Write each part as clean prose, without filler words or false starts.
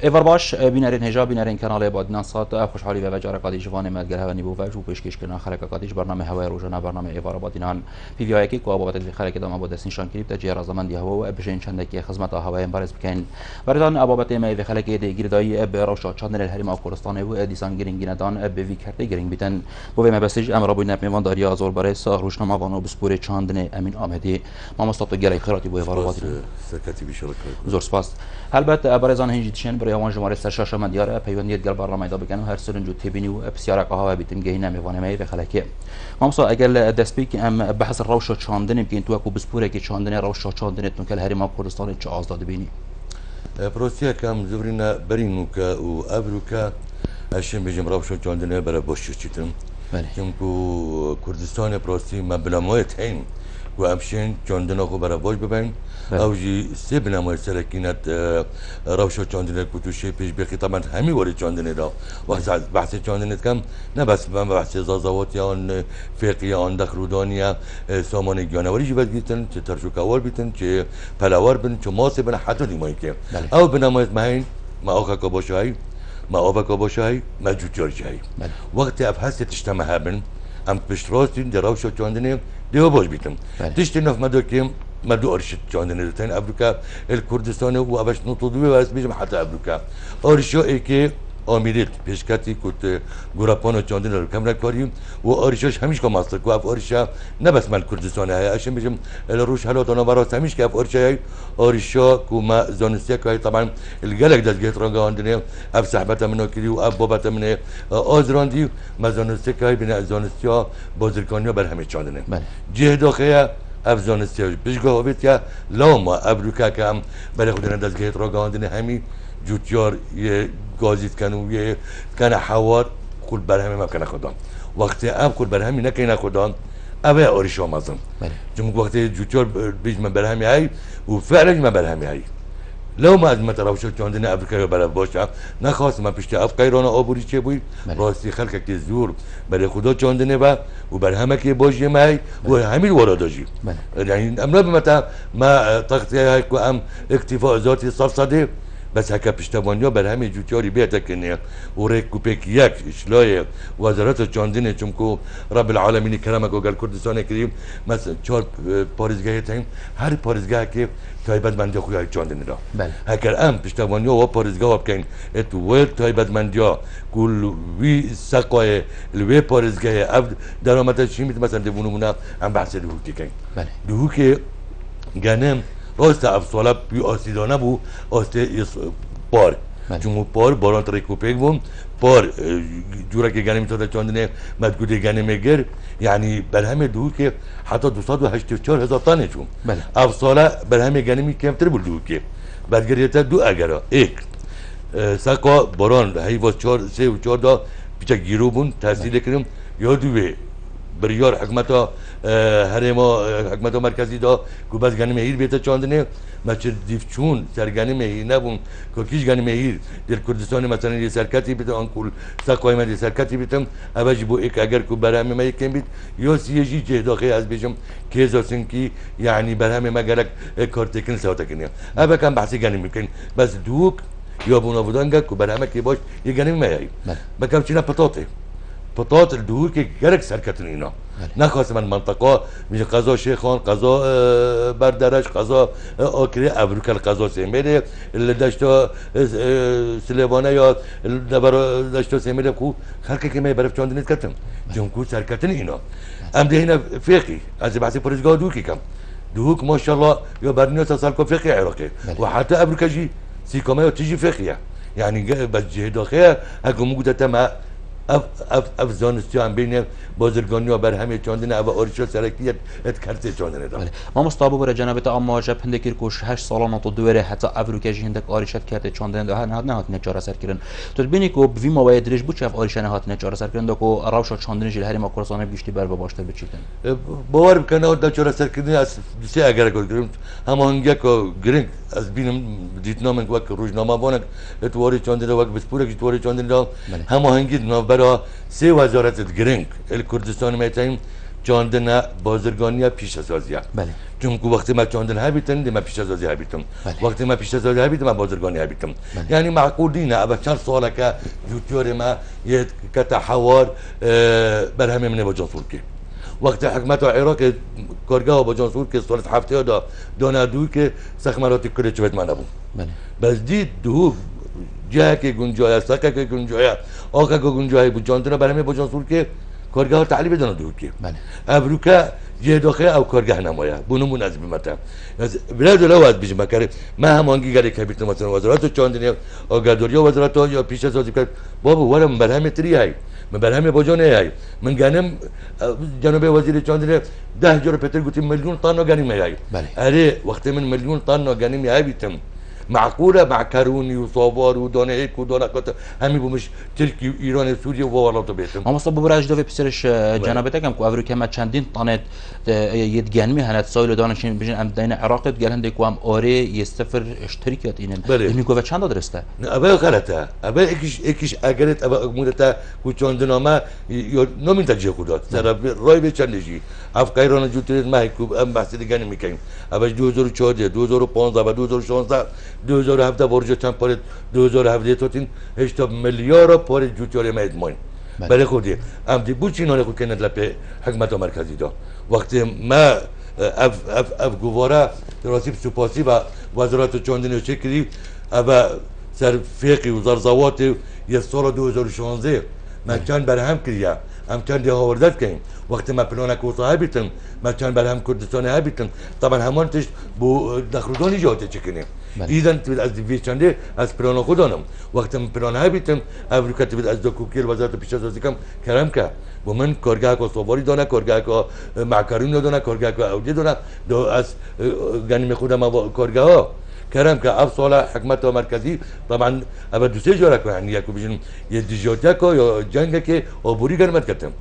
ایوار باش بینرین هجا بینرین کانال بادنان سات خوشحالی و جارا قادی جوان مدگر هوانی بو و جو پیشکش کردن خلق قادیش برنامه هوای روزانه برنامه ایوار بادینان پی وی آی کی کو بابت خلق دام بود نشان کلیپ تا جیرا زمان دی هوا و بجین چند کی خدمت هوای بارز بکن بردان ابابت ما خلق دی گیردای به روشا چندل الهرم کوردستان و دیسان گرینگین دان به وی کرده گرینگ بیتن بو ما بسج امر بو نپیوان داریا زور بارس روشنامه وانو بسپور چندن امین آمدی ما مستط گری خیراتی بو ایوار بادینان سکتی بیشتر زور سپاس البته بارزان هنجی تشن برای وان جمهوری سرشاش مدیار پیوندیت گل برنامه دا بکنن هر سرنجو تبینی و بسیار قهوه بیتم گهینه میوانه می بخلکه مامسا اگر دسپیک ام بحث روش چاندن يمكن تو اكو بسپوره که چاندن روش چاندن تون کل هرما کردستان چه آزاد بینی پروسیا کم زورنا برینوکا و ابروکا اشم بجم روش چاندن برای باشو چیتم چونکو کردستان پروسی مبلمویت هین و امشین چاندن خو برای باش ببین او جی سه بنامه سرکینت روشا چاندن کتوشه پیش بخی طبعا همی وارد چاندن را وقت بحث چاندن کم نه بس بحث زازاوات یا آن فقه آن دخرودانی یا سامان جانوری جی بد بیتن چه ترشوکوار بیتن چه پلاوار بین چه ماسه بین حتی دیمایی که او بنامه مهین ما آخه که باشه ما آبا که باشه ما جوتیار جایی وقت افحاص تشتمه هبن ام پشتراستین در روشا چاندن دیو باش بیتم تشتی نف مدو کیم مدو أرشد جاندن التين أبريكا الكردستان وأبش نطلبه بس بيجم حتى أبريكا أرشوا إيكي آمیدید پیشکتی کت گرپان جاندن رو کم نکاریم و آریشش همیشه کم اصل کو اف آریشا نه بس من کردستان های اشم بجم الروش حالات آنها براست همیشه که اف آریشا آریشا کو ما زانسیا که طبعا الجلک دست جهت رنگ آندنه اف صحبت منو کردی و اف بابت من آزراندی ما زانسیا که بین زانسیا بازرگانیا بر همه جاندنه جهت داخل افزانستی بشگاه بیت یا لاما ابروکا کم برای خودن دست جهت رنگ آندنه همی جوتیار یه گازیت کنو یه کنه حوار کل برهمی ما کنه خدان وقتی اب کل برهمی نکنه خدان اوه آریشا مازم چون وقتی جوتیار بیش من برهمی هایی و فعلا من برهمی هایی لو ما از متراوشت چاندن افریقا برای باشه نخواست من پشت اف قیران آبوری چه بوی راستی خلق که زور برای خدا چاندنه و برای همه که باشه مای و همین وراداجی یعنی امروز متا ما طاقتی های که ام اکتفاء ذاتی صفصده بس هكا پشتوانیا بر همه جوتیاری بیاد کنه و ریک کوپک یک اشلای وزارت چاندنه چونکو رب العالمین کرمک و گل کردستان کریم مثلا 4 پارزگاه تایم هر پارزگاه که تایبت مندی خوی چاندنه را هکر ام پشتوانیا و پارزگاه بکن ات ول تایبت مندیا کل وی سقای الوی پارزگاه اف درآمدش چی مثلا دونمونه هم بحث دهوکی کن دهوکی گنم راست افسالب بی آسیدانه بو آسته پار چون پار باران تری کوپک بوم پار جورا که گنمی تاده چاندنه مدگوده گنمی گر یعنی بر همه دو که حتی 284,000 تانه چون افساله بر همه گنمی کمتر بود دو که بدگریتا دو اگره ایک ساقا باران هیواز 3 و 4 دا پیچه گیرو بون تحصیل کنیم یا دوه بریار حکمتا هرما حکمتا مرکزی دا کو بس گنی مهیر بیت چاندنه مچر دیفچون سرگنی مهیر نبون که کیش گنی مهیر در کردستان مثلا یه سرکتی بیت آن کل ساقای من یه سرکتی بیتم اوجی بو ایک اگر کو برهم ما یکم بیت یا سیجی جه داخل از بیشم کیزاسن کی یعنی برهم ما گرک کارتکن ساعت کنه اوه کم بحثی گنی میکن بس دوک یا بونا بودانگا کو برهم کی باش یه گنی مهیر بکم چینا پتاته بطاط الدهور كي جرك سركتنينا نخواست من منطقة مش قضاء شيخان قضاء بردرش قضاء آكري أبروك القضاء سيميري اللي داشتو سليبانه يا دبر داشتو سيميري كو خلق كي ما يبرف چاند نتكتم جنكو سركتنينا ام ده هنا فقهي از بحث فرزقا دوكي كم دوك ما شاء الله يا برنيو تسالكو فقهي عراقي وحتى أبروك جي سيكوما تيجي فقهية يعني بس جهد اخير هكو موجودة تما اف زانستی هم بین بازرگانی و بر همه چاندنه و آرشا سرکیت ات چاندنه دارم ما مستابو برای جنابت اما جب هندکیر کوش 8 سالانه تو دوره حتی افروکیجی هندک آرشت کرد چاندنه ده نه هات نچاره سر کردن تو ببینی که بوی مواد درش بود چه آرشانه هات نچاره سر کردن دکو راوش چاندنه جل هری ما کورسانه بیشتر بر باشتر بچیدن باور بکنه نچاره سر کردن از سه اگر کردیم همانگی که گرینگ از بینم دیتنامن وقت روزنامه وانک اتواری چاندنه وقت بسپورک اتواری چاندنه همانگی برای سه وزارت گرینگ الکردستان میتیم چاندن بازرگانی پیش سازیه. بله. چون که وقتی ما چاندن هبیتن دی ما پیش سازی هبیتم. وقتی ما پیش سازی هبیتم ما بازرگانی هبیتم. یعنی معقول دینه ابا چند ساله که جوتیور ما یه کتحوار برهمه من بجانسور کی. وقتی حکمت عراق کارگاه بجانسور که سال 70 دا دانادوی که سخمراتی کلی چوبت ما نبود. بس دید دو جه که گنجای سکه که گنجای آخه که گنجای بجاندن برهمه بجانسور که کارگاه تعلیب دانادوی کی. ابروکا جه داخل او کارگاه نمایا بونمون از بیمتم از بلاد لواز بیش مکره ما همانگی گلی که بیتم مثلا وزارت چاندنی آگادوری وزارت یا پیش از ذکر بابا ورم برهم تری هاي من برهم بجانه هاي من گنم جنوب وزیر چاندنی 10 جور پتر گفتیم میلیون طن گنیم هاي اره وقت من میلیون طن گنیم هاي بیتم معقوله مع كاروني وصوبار ودونه هيك ودونه قط همي بمش تركي وايران سوريا ووالات بيتم اما صب براج دو بسرش جنابتكم كو افريكا ما چندين طنت يتجنمي هنات سايل دانشين بجن ام دين عراق گلن دي كوام اوري يستفر اشتراكات ان علمي كو چند درسته ابا غلطه ابا اكش اگرت ابا مودتا كو چندنامه نومين تجي خدات سر راي به چندجي اف قيران جوتريت ما هيكو ام بحث دیگه میکنیم ابا 2014 2015 و 2016 2017 برج چند پاره 2017 تاتین 8 میلیارد پاره جوتیار میدمون برای خودی ام دی بوچی نانه خود کنند لپه حکمت مرکزی دا وقتی ما اف گواره راسیب سپاسی و وزارت چاندنی چکری اما سر فقی و زرزوات یه سال 2016 من چند برهم کریا هم چند هاوردت کنیم وقتی ما پلان کوتا هبیتم ما چند برهم کردستان هبیتم طبعا همان تش بو دخلودانی جاته چکنیم ایدن تبید از دیوی چنده از پلان خودانم وقتی من پلان هبیتم افریقا تبید از دکوکیل وزارت پیش از ازیکم کرم که و من کارگاه که صوباری دانه کارگاه که معکرون دانه کارگاه که اودی دانه دو از گنیم خودم کارگاه ها کرم که اف سال حکمت مرکزی طبعا ابد دو سه جوره که یعنی یکو بجن یه دیجاته که یا جنگ که آبوری گرمت کردم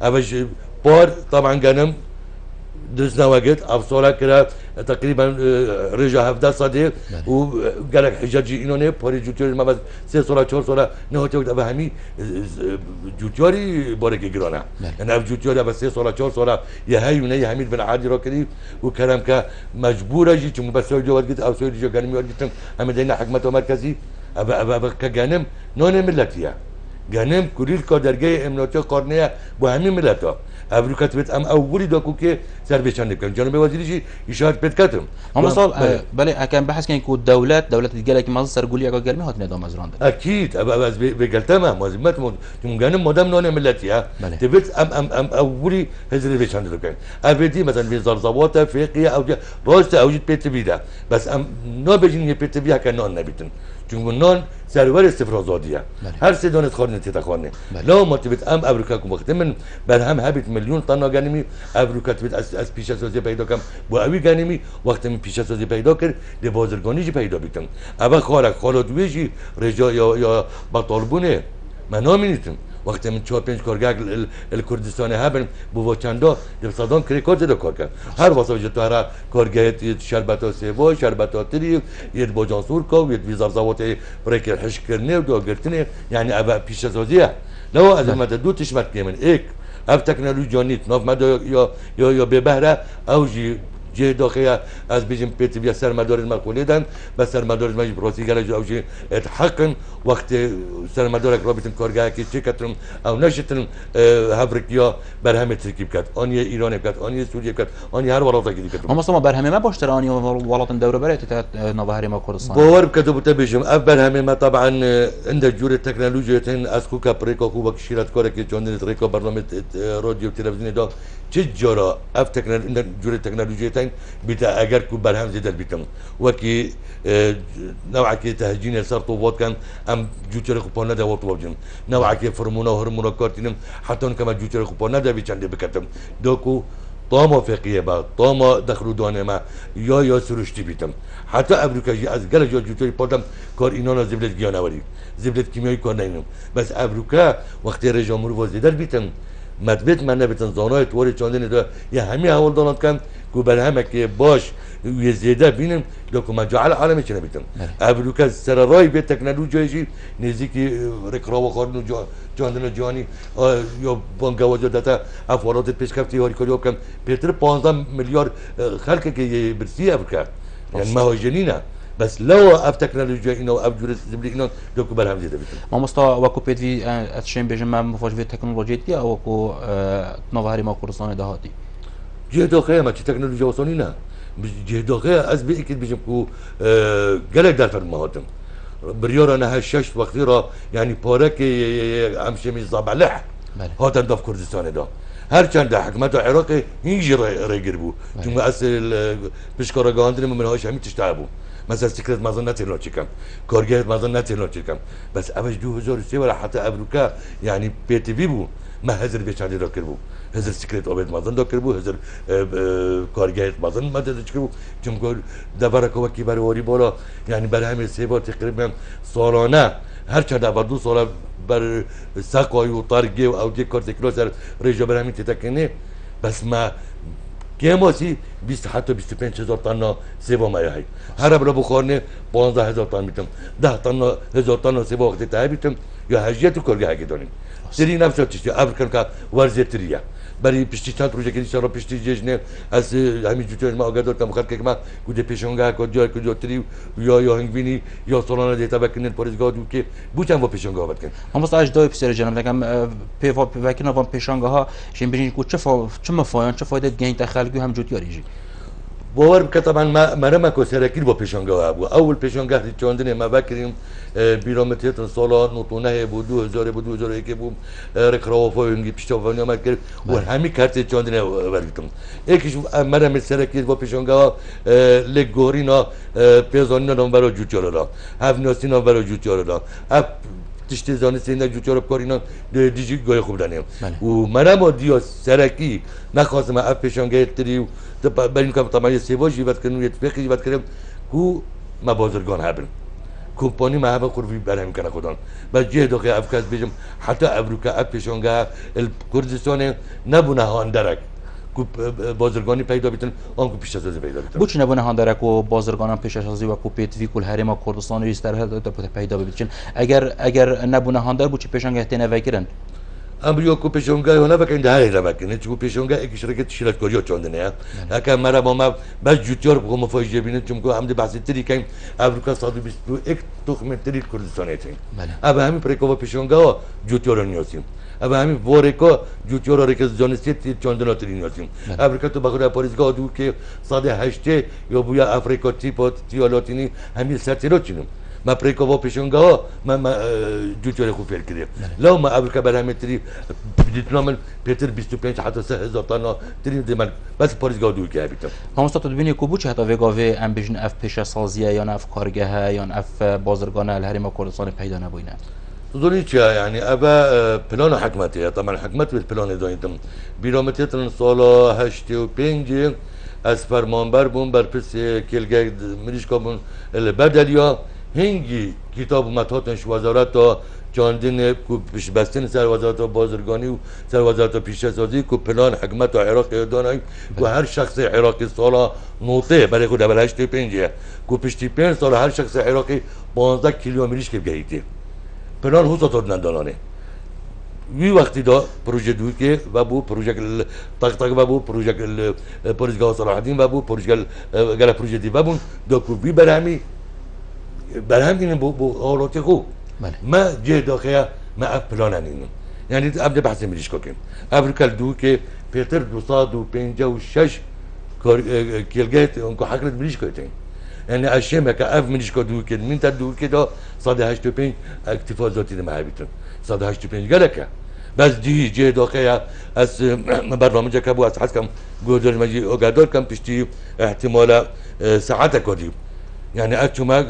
ابش بار طبعا گنم درس نواجد اف سال كده تقريبا رجع 17 صديق وقالك حجاجي انه بوري جوتيوري ما بس 3 سال 4 سال نهوت ابا همي جوتيوري بورك جرانا انا اف جوتيوري بس 3 سال 4 سال يا هاي وني حميد بن عادي روكري وكلام ك مجبور اجي چون بس جو قلت او سوي جو قال قلت هم دينا حكمته مركزي ابا كجانم نون ملتيه جانم كل كادرجه امناته قرنيه با همین ملتها افریقا تبت ام اولی داکو که سر بچنده کن جنوب وزیریشی اشاره پیدا کردم اما مثال بله اكن بحث كان يكون دولت دیگه که مازن سرگولی اگه گرمی هات ندام از رانده اكيد از بگلتم مازمت مونگن مدام نون ملتیه تبت ام اولی هزار بچنده کن ابدی مثلا به زرزوات فقیه او راست اوجد پیت بیده بس ام نو بجین پیت بیا که نون نبیتن چون نون سرور استفرازادیه هر سه دانت خارن تتخانه لا ما تبت ام افریقا کو وقت من برهم هبت میلیون طن گنمی افریقا تبت از پیش سازی پیدا کم با اوی گنمی وقت من پیش سازی پیدا کرد دی بازرگانی پیدا بیتم اول خالد ویجی رجا یا بطالبونه من نامینیتم وقتی من 4 5 کارگاه الکردستان هبن بو چندا در صدام کریکات دو کار کرد هر واسه وجه تو هر کارگاه شربتا سیوا شربتا تری یه باجانسور کو یه ویزار زوات بریک حش کرنه و گرتنه یعنی ابا پیش سازیه لو از ما دو تشمت من ایک اب تکنولوژی نیت ناف مد یا به بهره اوجی جه داخل از بیشتر پیت بیا سرمدار مقوله دن بس سرمدار ماجی پروسی گله جو اوجی اتحقن وقت سرمدار رابطن کارگاه کی چکترم او نشتن هفرکیا برهم ترکیب کرد آنی ایران کرد آنی سوریه کرد آنی هر ولاتا کی کرد اما مثلا برهم ما باشتر آنی ولات دوره برای تا نظاهر ما کردستان باور بکتب تبیشم اف برهم ما طبعا عند جور تکنولوژی تن از کوکا پریکا کوبا کشیرت کاره که چندین تریکا برنامه رادیو تلویزیونی دا چه جورا اف تکنولوژی جور تکنولوژی بیت اگر کو برهم زیاد بیتم وکی نوع کی تهجین سر طوبات کن ام جوتر خوب نده وقت بودیم نوع کی فرمونا و هرمونا کارتینم حتی اون کم جوتر خوب نده بیچنده بکتم داکو طامه فقیه با طامه دخلو دانه ما یا سرشتی بیتم حتی افریقایی از گل جوتری پادم کار اینا زبلت گیانواری زبلت کیمیایی کار نینم بس افریقا وقتی رجامور وزیدر بیتم مدبت من نبیتن زانای توری چاندنی دا یه همی حوال دانند کن که برهمه که باش زیاده بینم دکومنت جعل عالمی چنه بیتم ابرو که سر رای به تکنولوژی نزدیکی رکراو خاردن جاندن جانی یا بانگوازی داتا افراد پیشکفتی هاری کاری کم پیتر 15 میلیارد خلق که برسی افریقا یعنی مهاجرینه بس لو اف تكنولوجيا انه اف جوريزم انه دوكو برهم زياده بيتم ما مستوى وكو بيتفي اتشين بيجم مفاج في تكنولوجيا دي او وكو نوفاري ما كورسان دهاتي جهد اخي ما تكنولوجيا وصلنا جهد اخي از بي اكيد بيجم كو قالك دار المهاتم بريور انا هالشش وقتيرا يعني بارك امشي من صابع لح هذا داف كردستان ده هر چند حکمت عراقی هیچ رگربو چون اصل پیشکارگاهان من هاش همین تشتعبو مثلا سكرت مازن نتيرنا تشكم كورجيت مازن نتيرنا تشكم بس أبش 2003 ولا حتى أبروكا يعني بي تي في بو ما هزر بيشادي راكربو هزر سكرت أبيت مازن راكربو هزر كورجيت مازن ما تدركربو جمهور دبرك هو كبار وري بولا يعني برهم سيبا تقريبا صالانه هر چند بر 2 سال بر ساقای و طارگی و اوجی کارتکلو سر رجا برهمی تتکنه بس ما کماسی 20 حتی 25000 تن سیب ما هی هر بر بخارنه 15000 تن میتم 10 تن 1000 تن سیب وقتی تا میتم یا حاجیت کارگاه هایی داریم سری نفس چیزی افریقا که ورزیتریه برای پشتی چند پروژه کردی شراب پشتی جشنه از همین جوتیش ما آگاه دارم خالق که ما کجا پیشونگاه کجا تری یا هنگوینی یا سالانه دیتا بکنن پارزگاه دو که بودن و پیشونگاه بکن. هم بس اجدای پسر جناب لکم پیوا بکنن و پیشونگاه ها شیم بینی کو چه مفایان چه فایده گین تخلقی هم جوتیاریجی. باور بکن طبعا ما کسرکیر با پیشونگاه ابو اول پیشونگاه چندین ما بکریم بیرامتیت سالا نوتونه بود 2000 بود 2001 بود رکراوفاینگی پیشتاوانی آمد کرد و همین کارت چندین ورگتم یکیش مرا مسرکیر با پیشونگاه لگورینا پیزانینا نام برای جوتیارا هفناسی نام برای جوتیارا تشتی زانی سینه جوتیارا کارینا دیجی گای خوب دانیم و مرا ما دیا سرکی نخواستم اف پیشونگاه تریو برای اینکه طبعا سیواجی وقت کنم یتفقی وقت کنم کو ما بازرگان هبن کمپانی ما هم خورفی برهم کنه خودان بعد جه داخل افکاس بیشم حتی افریقا اف پیشونگاه کردستان نبونه هاندرک کو بازرگانی پیدا بیتن آن کو پیش‌سازی پیدا بیتن بوچ نبونه هاندرک و بازرگانان پیش‌سازی و کو پیتوی کل هرما کردستان ریستر هست پیدا بیتن اگر نبونه هاندر بوچ پیشونگاه تنه وکرن امریکا کو پیشونگاه هونه بکن دهری را بکنه چون پیشونگاه یک شرکت شیلات کاری چندنه اگر مرا با ما بس جوتیار بگم مفاجئه بینه چون که همده بحثی تری کیم افریقا 121 تخم تری کردستانی تیم اب همین پرکووا پیشونگاه جوتیار نیازیم اب همین وارکا جوتیار را که زانستی چندنا تری نیازیم افریقا تو بخور پاریزگاه دو که 108 یا بویا افریقا تیپات تیالاتینی همین سرتیرا چینم ما پرکووا پیشونگاه ما جوتیار خوب فکر کردیم لو ما افریقا برهم تری دیتنامل پیتر 25 حتی 3000 تن تری دیمال بس پاریزگاه دو که بیتم هم است تو ببینی کو بوچ حتی وگاوی ام بیشن اف پیش‌سازیه یا اف کارگاه یا اف بازرگان الهرم کردستان پیدا نبوینه ظني يعني أبا بلان حكمتي طبعا حكمت بالبلان دايتم بيرامتيتن صالا هشتي و بينجي از فرمانبر بون بر پس کلگه مریشکا بون البدلیا هنگی کتاب مطاطنش وزارت تا چاندین کو پیش بستن سر وزارت بازرگانی و سر وزارت پیش‌سازی کو پلان حکمت عراق دانای کو هر شخص عراقی سالا نوته برای خود 85 کو پشتی 5 سال هر شخص عراقی 15 کیلومتریش که گهیتی پلان هو ساتودن دانانه وی وقتی دا پروژه دوی که و بو پروژه تاق و بو پروژه پروژه صلاح الدین و بو پروژه گل پروژه دی و بون دا کو بی برهمی اینه بو حالات خوب ما جه داخل ما اف پلان اینو یعنی ابدا بحث میلیش کوکیم افریقا دو که پیتر 256 کیلگیت اونکو حقیقت میلیش کوتین يعني اشياء ما كاف من يشكو دو كده من تدو كده صاد 85 اكتفاء ذاتي ما هبيتن صاد 85 قالك بس دي جه داخل از برنامج كابو از حسكم قدر ما يجي قدر كم تشتي احتمال ساعات كودي يعني اكتو ما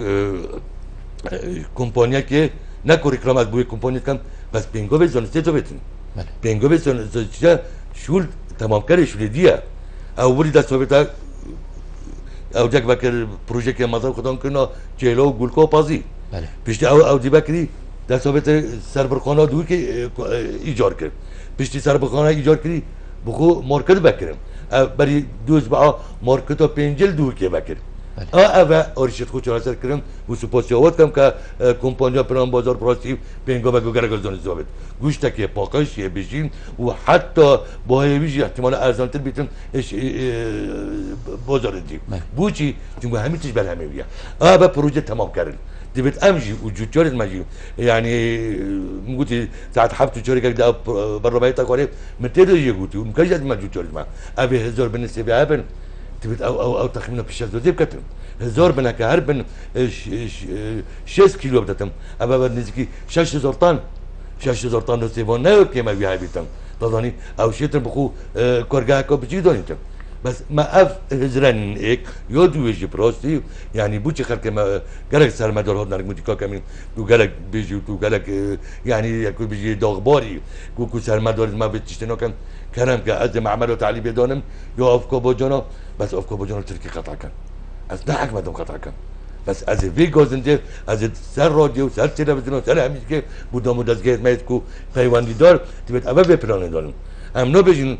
كومبانيا كي نكو ريكلامات بو كومبانيا كم بس بينغو بيزون ستيتو بيتن بينغو بيزون شول تمام كاري شول ديا اولي دا سوبيتا او جاك بكر بروجيك مازال خدان كنا جيلو غولكو بازي بيشتي او دي بكري دا سوبت سربرخانه دوی که ایجار کرد پشتی سربرخانه ایجار کردی بخو مارکت بکرم بری دوز با مارکتا پنجل دو که بکر اوه آرشت خود چرا سر کردم و سپاسیات کم که کمپانیا پلان بازار پراستی پنگا بگو گرگزان زابط گوشت که پاکش یه بشین و حتی با هیویجی احتمال ارزانتر بیتن بازار دی بوچی چون همین چیز بر همه بیا اوه پروژه تمام کردن دبت امجي وجوتشورت ماجي يعني مقولتي ساعات حبت تشوري كده برا بيتك ولا متدري يقولتي ومكجد ما جوتشورت ما ابي هزار بالنسبه بابن تبت او تخمينه في الشهر زي بكتم هزار بنا كهربن 6 كيلو بدتم ابا نزكي 6000 طن 6000 طن سيفون نو كما بيها بيتم تظني او شيتر بخو كورجاكو بجيدونيتم بس ما اف هزران هيك يودو يجي بروستي يعني بوتشي خلك ما قالك سر مدار هاد نرك متيكا كمين تو قالك بيجي تو قالك يعني يكون بيجي دغباري كوكو سر مدار ما بتشتنو كان كلام كأز معمل وتعلي بدونم يقف كوبوجونا بس اوف كوبوجونا تركي قطع كان اصدعك ما دام قطع كان بس از فيجوز انت از سر راديو سر تلفزيون سر هميش كي بودام دزگيت مايتكو پیوندی دار تبت ابا به پلان دارم هم نو بجین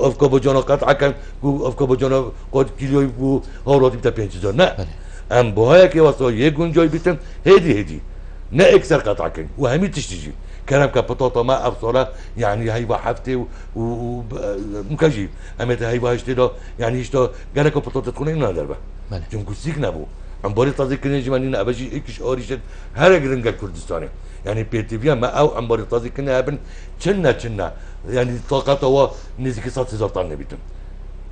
افکا با جانا قطع کن کو افکا با جانا قد کیلوی بو هاراتی بیتا 5000 نه هم باهای که واسه یک گنجای بیتن هدی نه اکثر قطع کن و همین تشتیجی كلام كبطاطا ما ابصره يعني هيبقى حفتي ومكجي امتى هيبقى هشتي يعني هشتا قالك بطاطا تكون هنا دربه جم كسيك نبو عم بوري تازيك نجي منين ابجي اكش اوريشت هر جرنجا كردستاني يعني بيتيفيا ما او عم بوري تازيك نابن كنا يعني طاقته هو نزيك 6000 طن بيتم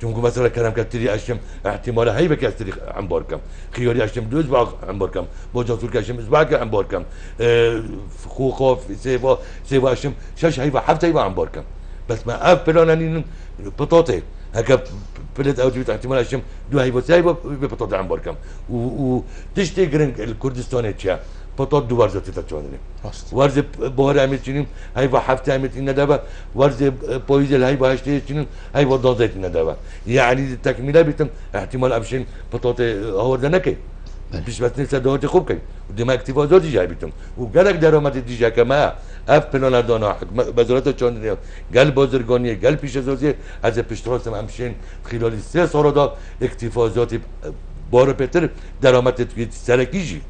چونكو مثلا كلام كتري اشم احتمال هيبه كتري عم باركم خياري اشم دوز باق عم باركم بوجاتور كشم اسباق عم باركم خوخوف سيبا اشم شش هيبه حتى هيبه عم باركم بس ما اف بلانين بطاطا هكا بلد او جبت احتمال اشم دو هيبه سيبه بطاطا عم باركم و تشتي جرنج الكردستان تشا بطاط دو ورزه تتچوندني ورزه بوهر عمل چنين هيبه هفته عمل این ندبه ورزه پويز هيبه هشته چنين هيبه دازت ندبه يعني تكمله بيتم احتمال ابشين بطاط آوردن نکي پیش بس نیست دهات خوب کی دما اکتیفازات جای بیتم و گلک درآمد دیجا کما اف پلان دانا وزارت چاندنی گل بازرگانی گل پیش ازازی از پیشتراست همشین خلال 3 سال دا اکتیفازات بار پتر درآمد سرکیجی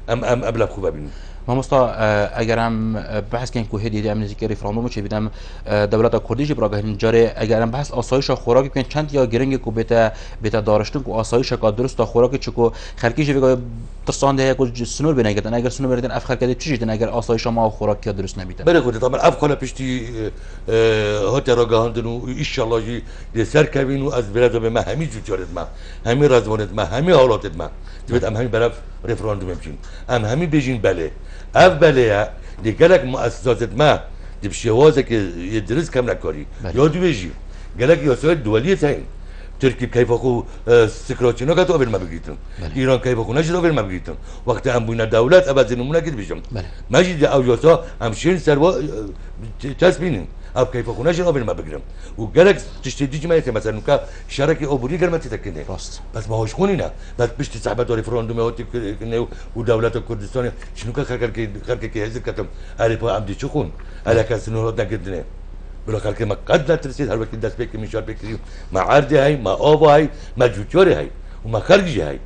ام ابلغ خوبه بینیم مامۆستا ئەگەرم بەحسکەین کو هێدی ئەمنزیکە ریفراندۆم چێ بدەم دەوڵەتە کوردیژی براگەهێن جارێ ئەگەرم بەحس ئاسایشە خۆراکی بکەین چەند یا گرنگێک و بێتە داڕشتن و ئاسایشەکە درستە خۆراکی چکۆ خەرکیژی بێگە ترسان هەیە کو سنوور بنەگەن ئەگەر سنوور بێتن ئەف خەرکەدە چیژدن ئەگەر ئاسایشە ما و خۆراکیە دروست نەبیتە بەێ خۆت طبعا ئەف خۆلە پشتی هاتە ڕاگەهاندن و ئیشەڵڵا ژی لەسەر کەوین و ئەس بێرە بێمە هەمی جوتیارێتمە هەمی ڕازوانێتمە هەمی هاڵاتێتمە دەبێت ئەم هەمی بەرەف ریفراندۆم بچین ئەم هەمی بێژین بەلێ اف بله لقالك مؤسسات ما دي بشوازك يدرس كم نكاري يادو بيجي قالك يا دوليه تاين تركي كيف اكو سكراتينو كاتو قبل ما بقيتن ايران كيف اكو نجد قبل ما بقيتن وقت ام بينا دولات ابد نمونه قد بيجم ماجي او يوسا امشين سروا تسبينين اب كيف اكو نجد قبل ما بقيتن وقالك تشتدي ما مثلا كا شركه اوبوري قال ما تتكني بس ما هوش خونينا بس بيش تسحبت ريفراندوم ودوله كردستان شنو خلك كي هزك كتم عارف عمدي شخون على كاس نور نقدنا بلا خلك ما قد لا ترسيد هل وقت داس بيك مشار بيكري ما عردي هاي ما اوفا هاي ما جوتوري هاي وما خارجي هاي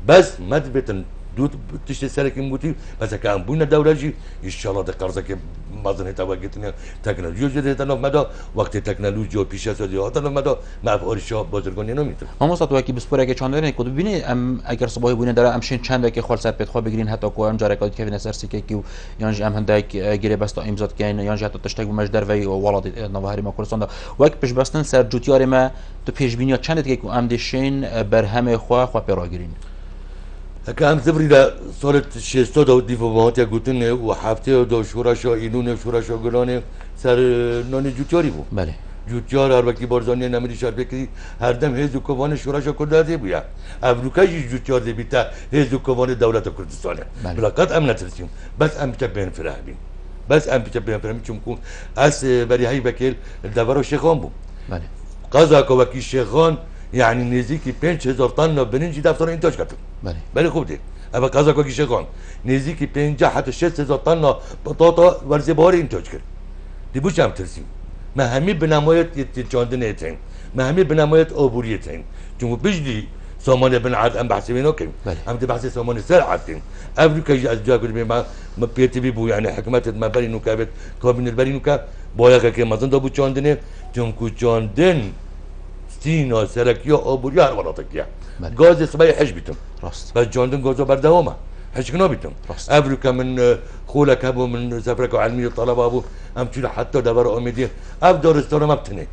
بس ما تبتن دود تشتي سرك موتي بس كان بونا دولجي ان شاء الله دقرزك مازن توقتنا تكنولوژی جدید تنو مدا وقت تکنولوژی و پیش از آن تنو مدا معفورشا بازرگانی نمیتون ما مستعد وکی بسپره که چندانی کد ببینی ام اگر صباحی بودن داره امشین چند که خالص بيت خو بگیرین حتی کو ام جارکات که نسر سیکی کیو یانج ام هندک گیره بستا امزاد کین یانج حتی تشتگ مجدر و ولاد نوهری ما کردستان دا وک پیش بستن سر جوتیار ما تو پیش بینی چند که کو ام دشین بر همه خو پیراگیرین كان زبري لا صارت شيستو دو ديفومات يقولون وحفته دو شوراشا إينون شوراشا قلانه سر نان جوتياري بو بله جوتيار هر وقتی بارزانی نمیری شار بکری هر دم هزو کوان شوراشا کرده بویا افریقای جوتيار دی بیتا هزو کوان دولت کردستانه بلاقات ام نترسیم بس ام بين فرهبين بس ام بين فرهبين چون اس بري هاي بكيل الدبر شيخان بو بله قضا كوكي شيخان يعني نزيكي 5000 طن برنج دفتر انتاج كتب بله خوب دي ابا قضا كوكي شيخان نزيكي 50 حتى 6000 طن بطاطا ورزي باري انتاج كرد دي بوش هم ترسيم ما همي بنمايت يتجاندن ايتين ما همه بنمایت آبوریت هین چون بجدی سامان بن عاد ام بحث بينه كم هم تبحث سامان سر عادين افريقيا يجي ازجاج ما بيتي بيبو يعني حكمات ما بري نوكا كابين البري نوكا بايا كي مازن دو چاندنه چون کو چاندن سينا سركيا ابوريا وراتكيا غاز سباي حج بيتم راست بس چاندن غازو بردهوما حج كنا بيتم افريقيا من خولك ابو من سفرك علمي طلبه ابو ام تشيل حتى دبر اميدي اف دارستان ما بتنه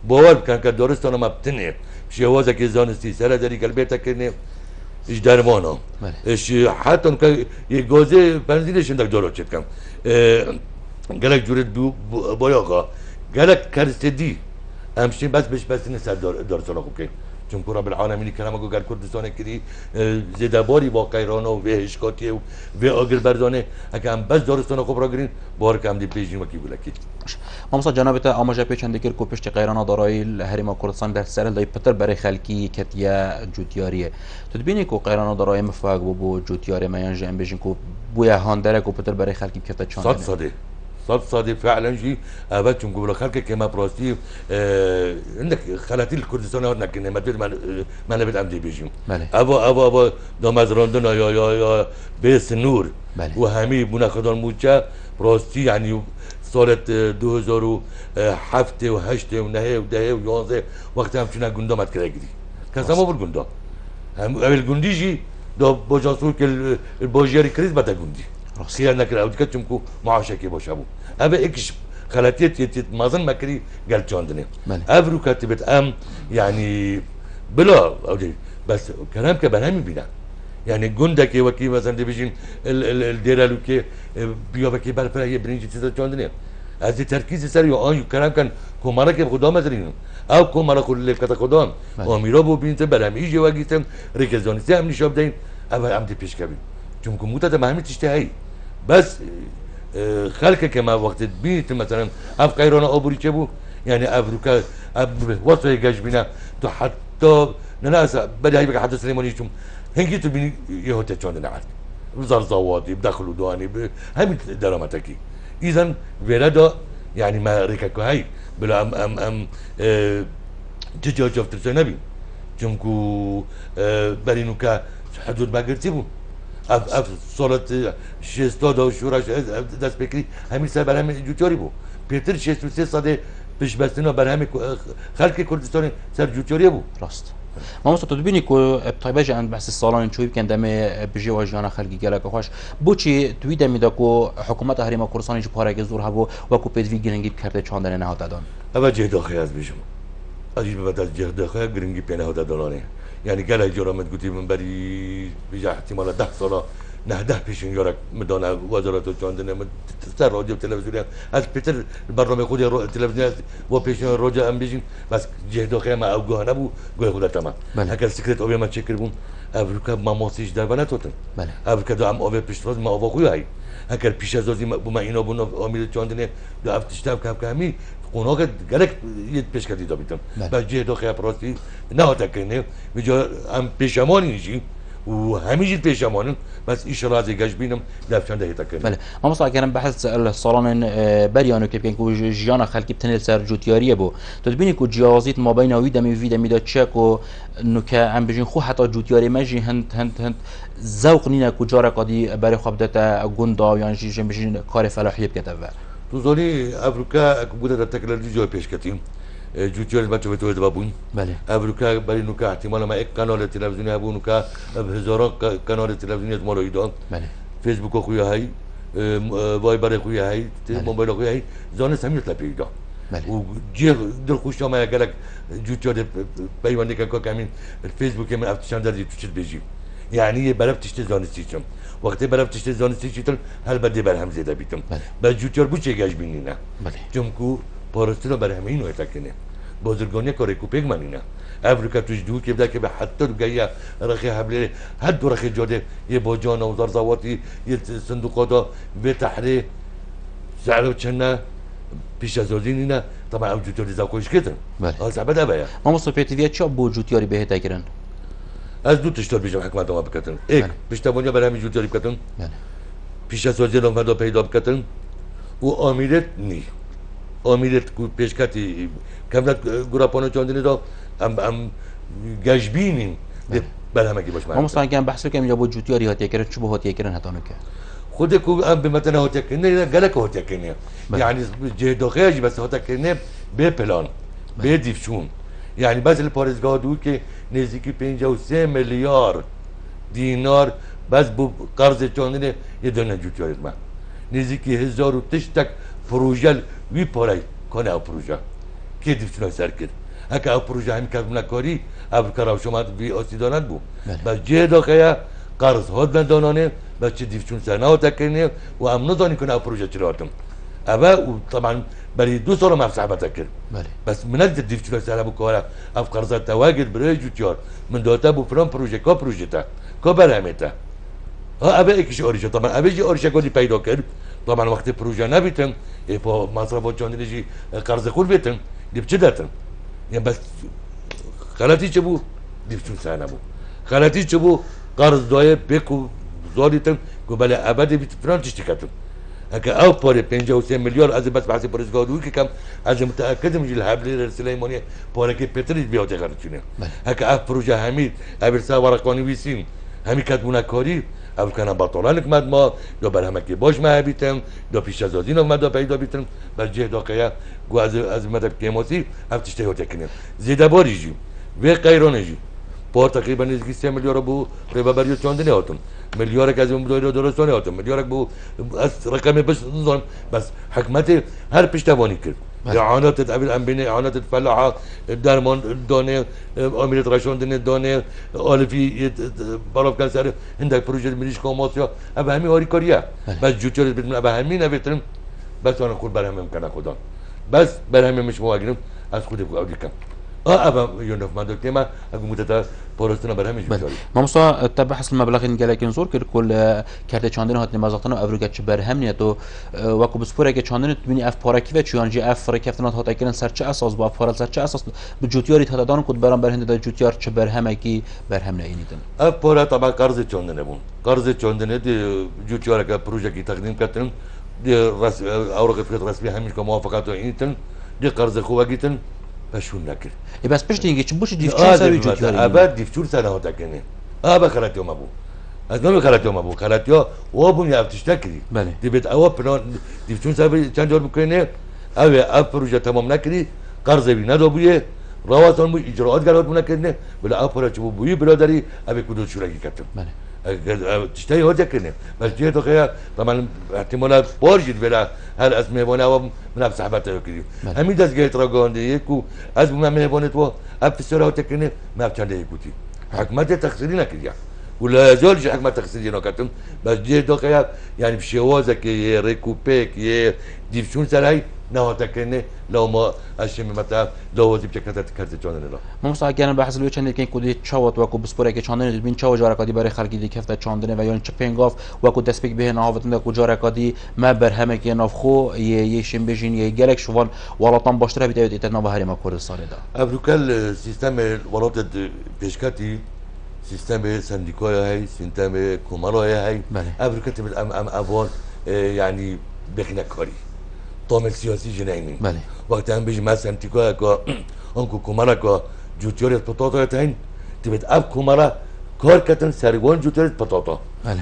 باور كان كدارستان ما بتنه شوازه که زانستی سر داری قلبیت کنه ايش درمانه ايش حتى که یه گازه بنزینش اندک دارو چت کم گلک جورت باياقا گلک کرستدی همشین بس نسر دارستان خوب کن چون رب العالمین کرم اگه گر کردستان کردی زیده باری با قیرانه و هشکاتی و آگر بردانه اگه هم بس دارستان خوب را گرین بار که هم دی پیشین وکی بولکی مامسا جنابت آماجه پیچنده کر کو پشت قیرانه دارای هرم کردستان در سر دای پتر برای خلکی کتیا جوتیاریه تدبینی کو قیرانه دارای مفاق بو جوتیاری میان جنب بجین کو بویا هاندره کو پتر برای خلکی کتا چاندنه صاد فعلا جي ابات نقول خلك كما براستي عندك خلاتي الكردستان هناك ما تبي ما نبي عندي بيجي ابا دامز راندنا يا بس نور وهمي مناخدان موجه براستي يعني صارت 2007 و 8 و 9 و 10 و 11 وقت هم چنا گندا مت کرده گیری کسا ما بود گندا هم اول گندی جی دا باجاسور که الباجیاری کریز بتا گندی خیال نکرد اودی که چمکو معاشکی باشه بو ابا اكش خلاتيت مازن مكري قال چاندنه افرو كاتبت ام يعني بلا اودي بس كلام كبنامي بينا يعني گندك وكي مثلا دي بيجين الديرالو كي بيا وكي بالفلا هي برنجي تيتا چاندنه از تركيز سر يو ان كلام كان كومارا كي خدا مزرين او كومارا كل كتا خدام اميرا بو بينت برام يجي واگيتم ريكزوني سام نشاب دين اول ام دي پیش كبي چونكو موتا ما همي تشتهي بس خلك كما وقت بيت مثلا اف قيران ابوري كبو يعني افريكا وصل يجبنا تو حتى ناس بدا يبقى حتى سليماني شوم هنجي تبين يهوت تشوندنا عاد زرزواتي بدخلوا دواني هم دراماتكي اذا فيرادا يعني ما ريكاكو هاي بلا ام تجي شفت سنبي جمكو برينوكا حدود ما قرتيبو اف صورت شستاد و شورش دست بکری همین سر بر همین جوتیاری بو پیتر 63 ساده پیش بستنا بر همین خلق کردستان سر جوتیاری بو راست ما مست تدبینی کو طيبه جان بحث الصالون چوب کن دم بجی واجانا خلقی گلک خوش بوچی توی دمی کو حکومت هریما کردستان جو پاره زور هبو و کو پدوی گرنگی کرده چاندن نه دادن اما جهد اخی از بیشم عجیب بدل جهد اخی گرنگی پناه دادانه يعني قال جرامت قلت من بري بيجي احتمال 10 سنه نهده پیشین یارک مدانه وزارت چاندنه سر رادیو تلویزیون از پیتر برنامه خود تلویزیون و پیشین راجع ام بیشین بس جهد خیلی ما اوگاه نبود گوی خودت تمام اگر سکرت آبی ما چکر بون افریقا ما ماسیش در بنات هاتن افریقا دو ام آبی پیشتراز ما آوا خوی هایی اگر پیش از ازی بوم اینا بون آمیر چاندنه دو افتشتم کمی اونا که گلک یه پیش کردی دابیدم بس جهد خیلی پراستی نه هاتکنه میجا ام پیشمانی نیجی و هميجي بيجامون بس ايش رازي جاش بينهم لافشان ده يتكلم بله ما مصا كان بحث الصالون بريانو كيف كان كو جيانا خلقي بتنل سر جوتياريه بو تدبيني كو جيازيت ما بين ويدمي دا تشاكو انه كان بيجين خو حتى جوتياري ماجي هند ذوق نينا كو جارا قدي بري خبدتا غوندا يعني جي بيجين كار فلاحيه بكتبه تو زوني افريقيا بوده تكنولوژي جو پیش کردیم جوتيار ما تو بابون بله افريقيا بري نوكا احتمال ما یک قناه تلویزیونی ابو نوكا بهزاران قناه تلویزیونی مالو ایدان بله فيسبوك خويا هاي وايبر خويا هاي موبايل خويا هاي زانه سميت لا بيدا بله وجي دل خوش ما قالك جوتيار بيواني كا كامين الفيسبوك من افتشان دادي تشت بيجي يعني برف تشت زانستيچم وقتی برف تشت زانستيچتل هل بده برهم زياده بيتم بس جوتيار بو چه گاش بينينا بله چمكو پارستینا برای همین نوع تکنه بازرگانی کاری کوپیک منینه افریقا توش دو که بده که به حتی گیا رخی حبله حد دو رخی جاده یه باجان و زرزواتی یه صندوقاتا به تحریه سعر چنه پیش از آزینینه طبعا او جوتیاری زاکوش کتن از عبده بیا ما مصطفیتیویت چه بو جوتیاری بهت اگرن از دو تشتار بیشتر حکمت ما بکتن یک پشتوانیا برای همین جوتیاری بکتن پیش از آزین آمده پیدا بکتن و آمیرت نی آمیرت کو پیشکتی کملت گراپانو چاندنی دا ام گشبینیم بر همه کی باش ما مستعجل بحث کنیم یا بود جوتیاری هاتیه کردن چه هاتیه کردن هتانو که خودك بمثلا هو تكني قالك هو تكني يعني جهد خارجي بس هو تكني ببلان بديفشون يعني بس الباريزگاه دو که نزدیکی 53 میلیارد دینار بس بو قرض چاندن یه دونه جوتیاری من نزدیکی 1000 تک پروژه وی پاره کنه او پروژه که دیفشون سر کرد هکا او پروژه هم کردن کاری ابر کراو شما وی آسیدانت بو بس جهد خیا قرض هاد دانانه بس چه دیفشون سرنا تکنی و ام ندانی کنه او پروژه چراتم ابا طبعا برای 2 سال مصاحبه کرد بس من ندید دیفشون سرنا بو کارا اف قرضات تواجد برای جوتیار من داتا بو فلان پروژه کا پروژه تا کا برهمتا ها ابا اكش اوريجا طبعا ابا جي اوريجا قولي پیدا کرد طبعا وقت پروژه نبیتم با مصرفات چاندنی قرض خور بیتم دیپ چه داتم يعني بس غلطی چه بو دیفشون سرنا بو غلطی چه بو قرض دای بکو زادیتم که بله ابدی بیت فران تشتکتم هکا او پاره 53 میلیارد از بس بحث پرزگادوی که کم از متأکدم جل حبلی سلیمانی پاره که پتریت بیاد غلطونه هکا اف پروژه همید ابرسا ورقانی ویسیم همی کتمونه کاری او کنم باطلانک مد ما یا بر همه که باش ما بیتم یا پیش از آدین مد پیدا بیتم بر جه داقیه گو از مدب کیماسی هفتشته ها تکنیم زیده باری جیم و قیرانه جیم پار تقریبا نزدیک 3 میلیارد بو ریبابریو چاندنی هاتون میلیارد از اون دایره درستانی هاتون میلیارد بو از رقم بس نظام بس حکمت هر پشتوانی کرد اعانات تدعویل انبینه اعانات فلاحه درمان دانه امیرت رشاندن دانه آلفی براف کن سر هندک پروژه ملیش کاماسیا اب همین هاری کاریه بس جوتیارت بدون اب همین نویترم بس آن خود بر همه امکنه خدا بس بر همه مش مواگرم از خود بگویی کم ابا يونف ما دكتي ما اقوم متتا بورستنا برهمش بشاري ما مصا تبحث المبلغ ان لكن زور كل كارت چاندن هات نمازاتن ابروگچ برهم نيتو وكو بسپورگه چاندن تبيني اف پاراكي و چيانجي اف ركفتنات هات اكن سر چه اساس با فارال سر چه اساس بجوتياري تدادان كود برام برهند دا جوتيار چه برهمكي برهم نينيدن اف پارا طبعا قرض چاندن بون قرض چاندن دي جوتيار کا پروژه کی تقدیم کردن دي اوراق فقط رسمي همش که موافقات اینتن دي قرض خوگیتن بشون نکرد بس پشت اینکه چه بوش دیفچور سر جوتیاری ابد دیفچور سر ها تکنه ابا خلاتیو ما بو از نمی خلاتیو ما بو خلاتیو و بون یافتش تکری بله دی بیت او پلان دیفچور سر چند جور بکنه او اپ پروژه تمام نکردی قرض بی ندابویه رواتان بو اجراءات گرات بو نکردنه بلا اپ پروژه بو بوی برادری ابي کدو شورگی کردم بله تشتهي هو تكني بس جيتو خيا طبعا احتمالات بورجد بلا هل از مهبونه و من اب صحبته كده همي داس جيت راغوندي يكو از ما مهبونه تو اب سوره تكني ما بچنده يكوتي حكمت تقصيرنا كده ولا يزالش حكمت تقصيرنا كتم بس جيتو خيا يعني بشوازك ريكوبيك ديفشون سراي نه تکنه لو ما اشم متا لوازم چکت کرد چانه لا ما مستعجل بحث لو چند که کودی چاوت و کو بسپوره که چاندن بین چاو جارکادی برای خلقی دی کفت چاندن و یا چ پنگاف و کو دسپیک به نهاوتن کو جارکادی ما برهمه که ناف خو یه شیم بجین یه گلک شوال ولاتان باشتره بیت ایت نو هری ما کردستان دا افریقا سیستم ولات پیشکتی سیستم سندیکای هی سیستم کومارای هی افریقا تبل ام اوان يعني بخنا كاري طامل سياسي جنايني وقت هم بيجي مثلا تيكا كا انكو كومارا كا جوتيوريت بطاطا تاين تبت اب كومارا کار کردن سرگان جوترت پتاتا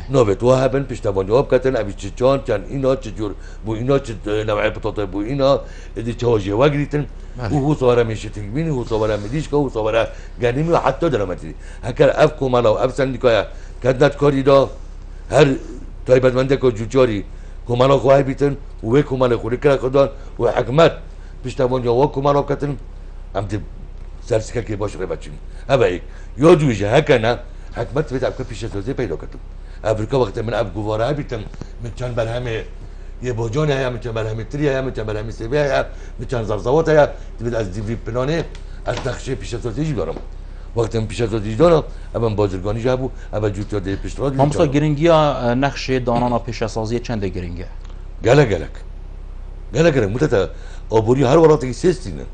نوبت و هبن پشتوان جواب کردن ابی چان چن اینا چجور بو اینا چه نوع پتاتا بو اینا دی چاجه و گریتن و هو صوره میشه تنگبینی هو صوره میدیش که هو صوره گنیمی و حتی درامتی هکر اف کومالا و اف سندیکایا کدنت کاری دا هر تایبت منده که جوتیاری کومالا خواه بیتن و کومالا خوری کرد خدان و حکمت پشتوان جواب کومالا کردن هم دی سرسکه که باشه بچین هبا ایک یادویجه هکنه حکمت بيت ابكا پیش سازی پیدا کردم افریقا وقت من اب گواره بیتم من چند برهمه یه بوجان هیا من چند برهمه تری هیا من چند برهمه سیبی هیا من چند زرزوات هیا تبید از دیوی پلانه از نقشه پیش سازی دارم وقتی من پیش سازی دارم ابم بازرگانی جابو ابا جوتیا دی پیشراد مامسا گرینگیا نقشه دانانا پیش سازی چند گرینگه گلک متتا آبوری هر وراتی سیستینه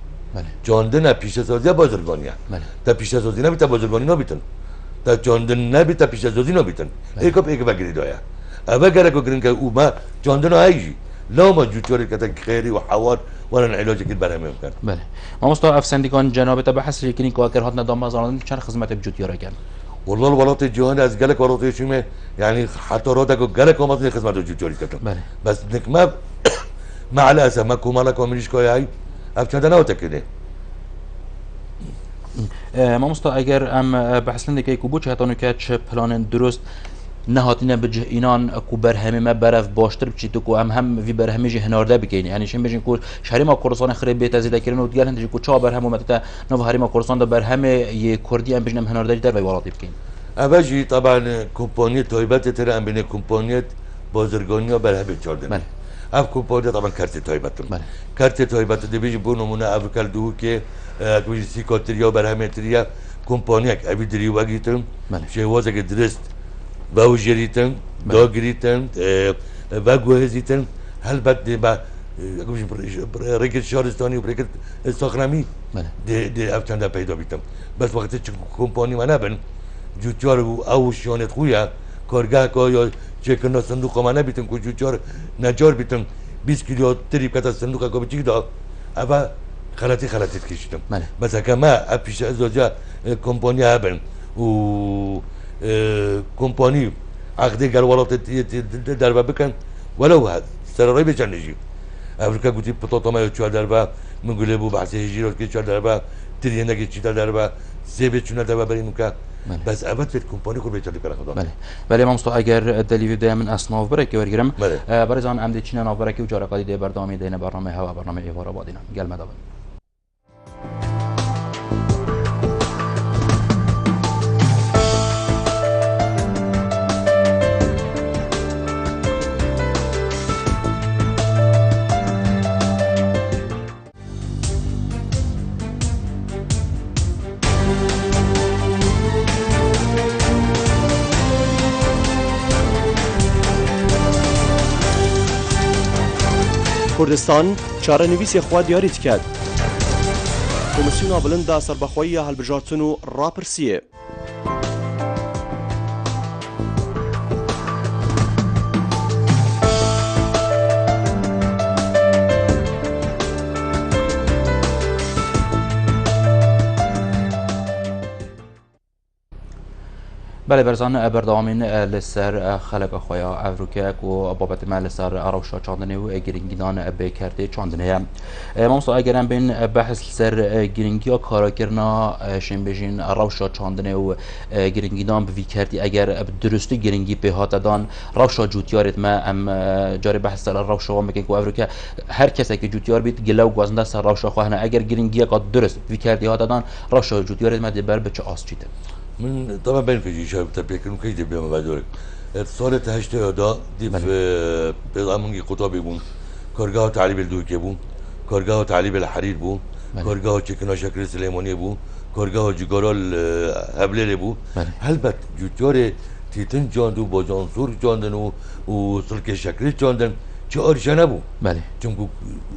جاندن پیش سازی بازرگانیه تا پیش سازی نبیت بازرگانی نبیتن تا جاندن نبیت پیش سازی نبیتن ایک بگیری دایا اول گره کو گرین که او ما جاندن هایجی لا ما جوتیاری که خیری و حوار ولا علاج که برای ممکن. بله. ما مستوى افسندگان جناب تا بحث کنی که اگر هات ندام مزاران چند خدمت بجوتیارا کن. والله الولات الجهان از جلك ولات شيمه يعني حتى رادك جلك وما تني خدمات جوتياري كتم. بله. بس انك ما مع الاسف ما كومالك ومنيش كوي هاي ابتدى انا وتكده. ما مستوى اگر ام بحث لندی که کوبوچ هاتونو که چه پلان درست نهاتینه بجه اینان کو برهمه ما برف باشتر بچیتو کو هم وی برهمه جه هنارده بکین یعنی شیم بجین کو شهری ما کردستان خراب بیت ازیده کردن و دیگر هندی کو چا برهم و متتا نو هری ما کردستان دا برهمه ی کردی ام بجنم هنارده در وی والاتی بکین. اوجی طبعا کمپانی تایبت تر ام بین کمپانیت بازرگانی برهمه چاردن. بله. اف کمپانی طبعا کارت تایبت. بله. کارت تایبت دیویج بو نمونه افکال دو که کوی سیکاتریا برهمه تریا کمپانی اک ابی دریو اگیتم. بله. شیوازه که درست باوجریتن داگریتن و گوهزیتن هل بعد با رکت شهرستانی و رکت ساخنامی ده افتند پیدا بیتم بس وقتی چه کمپانی من نبن جوتیار او شانت خویا کارگاه که یا چکن صندوق من نبیتن که جوتیار نجار بیتن 20 کیلو تریب کتا صندوق که بچی دا اما خلاطی کشیدم بس که ما اپیش ازوجا کمپانی هبن و کمپانی عقده گلوالات دربا بکن ولو هاد سرای بچن نجی افریقا گویی پتوتا ما چهار دربا منگوله بو بحث هجیرات که چهار دربا تریانه که چهار دربا زیبه چونه دربا بریم که بس اول فکر کمپانی خود بیچاره کنه خدا. بله ما مستو اگر دلیل ده من اصناف برای که ورگیرم برای زن عمد چین ناف برای که وجارقادی ده بردامی دین برنامه هوا برنامه ایوارا بادینا گل مدام. کردستان چارەنویسی خوا دیاری کرد. کۆمسیۆنا بلندا سەربەخۆیی هەڵبژاردن و ڕاپرسیە. بله برزان بردامین لسر خلق خویا افریقا و بابت ما لسر عروشا چاندنه و گرینگیدان بکرده چاندنه ما مستو اگرم بین بحث سر گرینگی و کاراکرنا شین بجین عروشا چاندنه و گرینگیدان بوی کردی اگر درستی گرینگی به هات دان عروشا جوتیارت ما ام جاری بحث سر عروشا و مکن کو افریقا هر کسی که جوتیار بیت گلو گوازنده سر عروشا خواهنه اگر گرینگی قد درست بوی کردی هات دان عروشا جوتیارت ما دیبر بچه آس چیته من طبعا بين في شيء تبيكن كي تبي ما بعدورك صارت هشت يدا دي في بضامن قطاب يبون كرجاء تعليب الدوك يبون كرجاء تعليب الحرير بون كرجاء تشكنا شكل سليماني بون كرجاء جگارال هبلل بون هل بت جوتيار تيتن جاندو باجانسور جاندن و سلك شكل جاندن چه آرشانه بون چون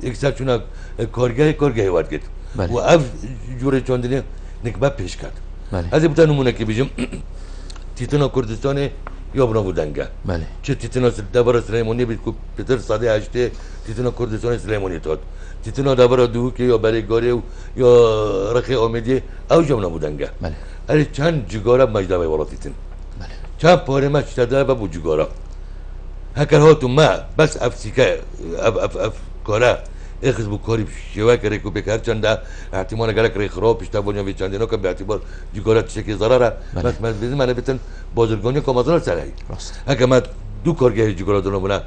اکثر چون کارگاه وارد کرد و اف جوره جاندنه نکبه پیش کرد از این نمونه که بگم تیتنا کردستان یا بنا بودنگه چه تیتنا دبر سلیمانی بید که پتر ساده هشته تیتنا کردستان سلیمانی تاد تیتنا دبر دو که یا برای گاره یا رخی آمدی او جمنا بودنگه اری چند جگاره مجده بای والا تیتن چند پاره ما چتده با جگاره هکر هاتو ما بس افسیکه اف کاره اخذ بکاری شواک ریکو بکر چنده احتمال گلک ری خراب پیشتا بونیا وی چندینا که به اعتبار جگارت چکی ضرره بس من بیزم من بیتن بازرگانی که مازال سرایی اگه من دو کارگاه جگارت دارم بنا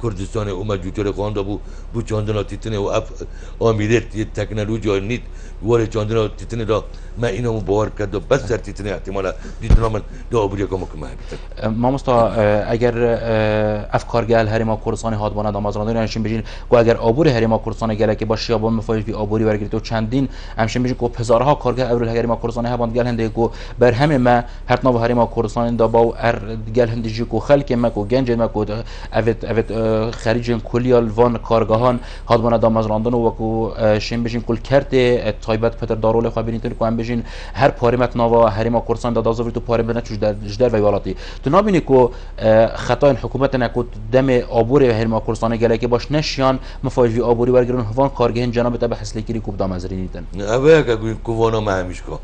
کردستان اومد جوتیار خوانده بو چاندنا تیتنه و اف آمیرت یه تکنولوژی نیت واره چاندنا تیتنه دا ما اینو باور کرد بس سر تیتنه احتمال دیدنا من دا آبوری که مکمه بیتن ما مستا اگر افکارگاه هریما کردستان هادوانه دامازران نشین بجین و اگر آبوری هریما کردستان گله که با شیابان مفاجئ بی آبوری ورگیرد و چندین همشین بجین کو هزارها کارگاه اول هریما کردستان هباند گل هنده کو بر همه ما هر نوع هریما کردستان دا با ار گل هندجی کو خلک ما کو گنج ما کو اوت خارج کلیال وان کارگاهان هاد بنا دامازراندن و کو شیم بجین کل کرت تایبت پتر دارول خو بینید کو ام بجین هر پارمت نوا هریما کورسان دادا زوری تو پارم نه چوش در جدر و ولاتی تو نبینی کو خطا حکومت نکو دم آبور هریما کورسان گله که باش نشیان مفاجی آبوری برگرن هوان کارگهن جناب تبع حسلیکی کو دامازرینیتن اوه که کووانا ما همیش کو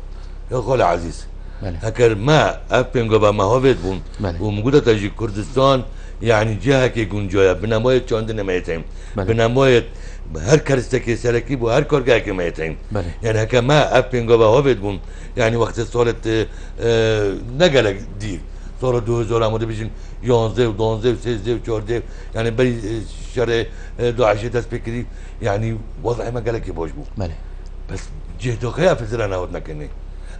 یا خال عزیز هكر ما أبين قبل ما هوفيد بون وموجودة تجي كردستان يعني جهة كي جونجايا بنماية چاندن ما يتهم بنماية هر كرستكي سلكي بو هر كارجا كي ما يتهم يعني هكر ما أبين قبل هوفيد بون يعني وقت صارت نقلة دير صار 2000 عمود بيجين 11 و 12 و 13 و 14 يعني بري شهر 12 تسبيكري يعني وضع ما قالك يبوش بو بس جهة خيا في زرنا هود نكني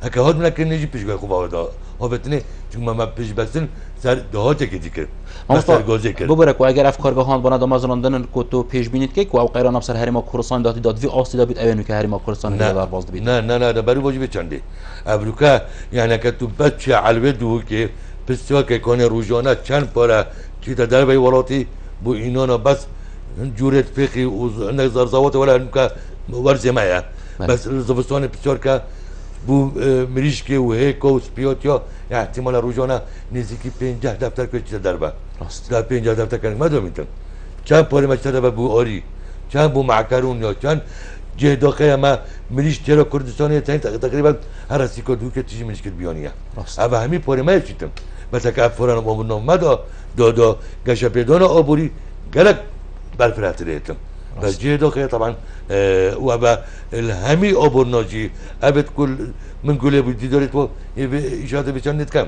هكا هاد من كن نجي بيش خوب هذا هفتني چون ما بيش بسن سر دهات که دیگر مثلا گازی کرد ببرک و اگر افکارگاهان بنا دامازراندن کو تو پیش بینید که کو او قیران افسر هریما کورسان دادی داد وی آستی داد اوینو که هریما کورسان در باز بید نه برای واجب چنده ابروکا یعنی که تو بچه علوه دو که پسوا که کنه روزانه چند پاره چی در بی ولاتی بو اینانا بس جورت فقی و زرزوات ولا که ورزه مایا بس زبستان بسیار که بو مریشکی و هیک و سپیاتیا احتمال روزانه نزدیکی 50 دفتر کشیده دربه در 50 دفتر کنیم ما دومیتن چند پاره مجتمع به بو آری چند بو معکرون یا چند جه داخل ما مریش تیرا کردستانی تقریبا هر رسی که دو که چیزی مریش کرد بیانیه اما همین پاره ما چیتم مثلا که افران آبون ما دادا گشه پیدان آبوری گلک برفرهت ریتم بس جه داخل طبعا و با الهمی آبورناجی ابد کل من قوله بدي دارت و ایجاد بچن نتکم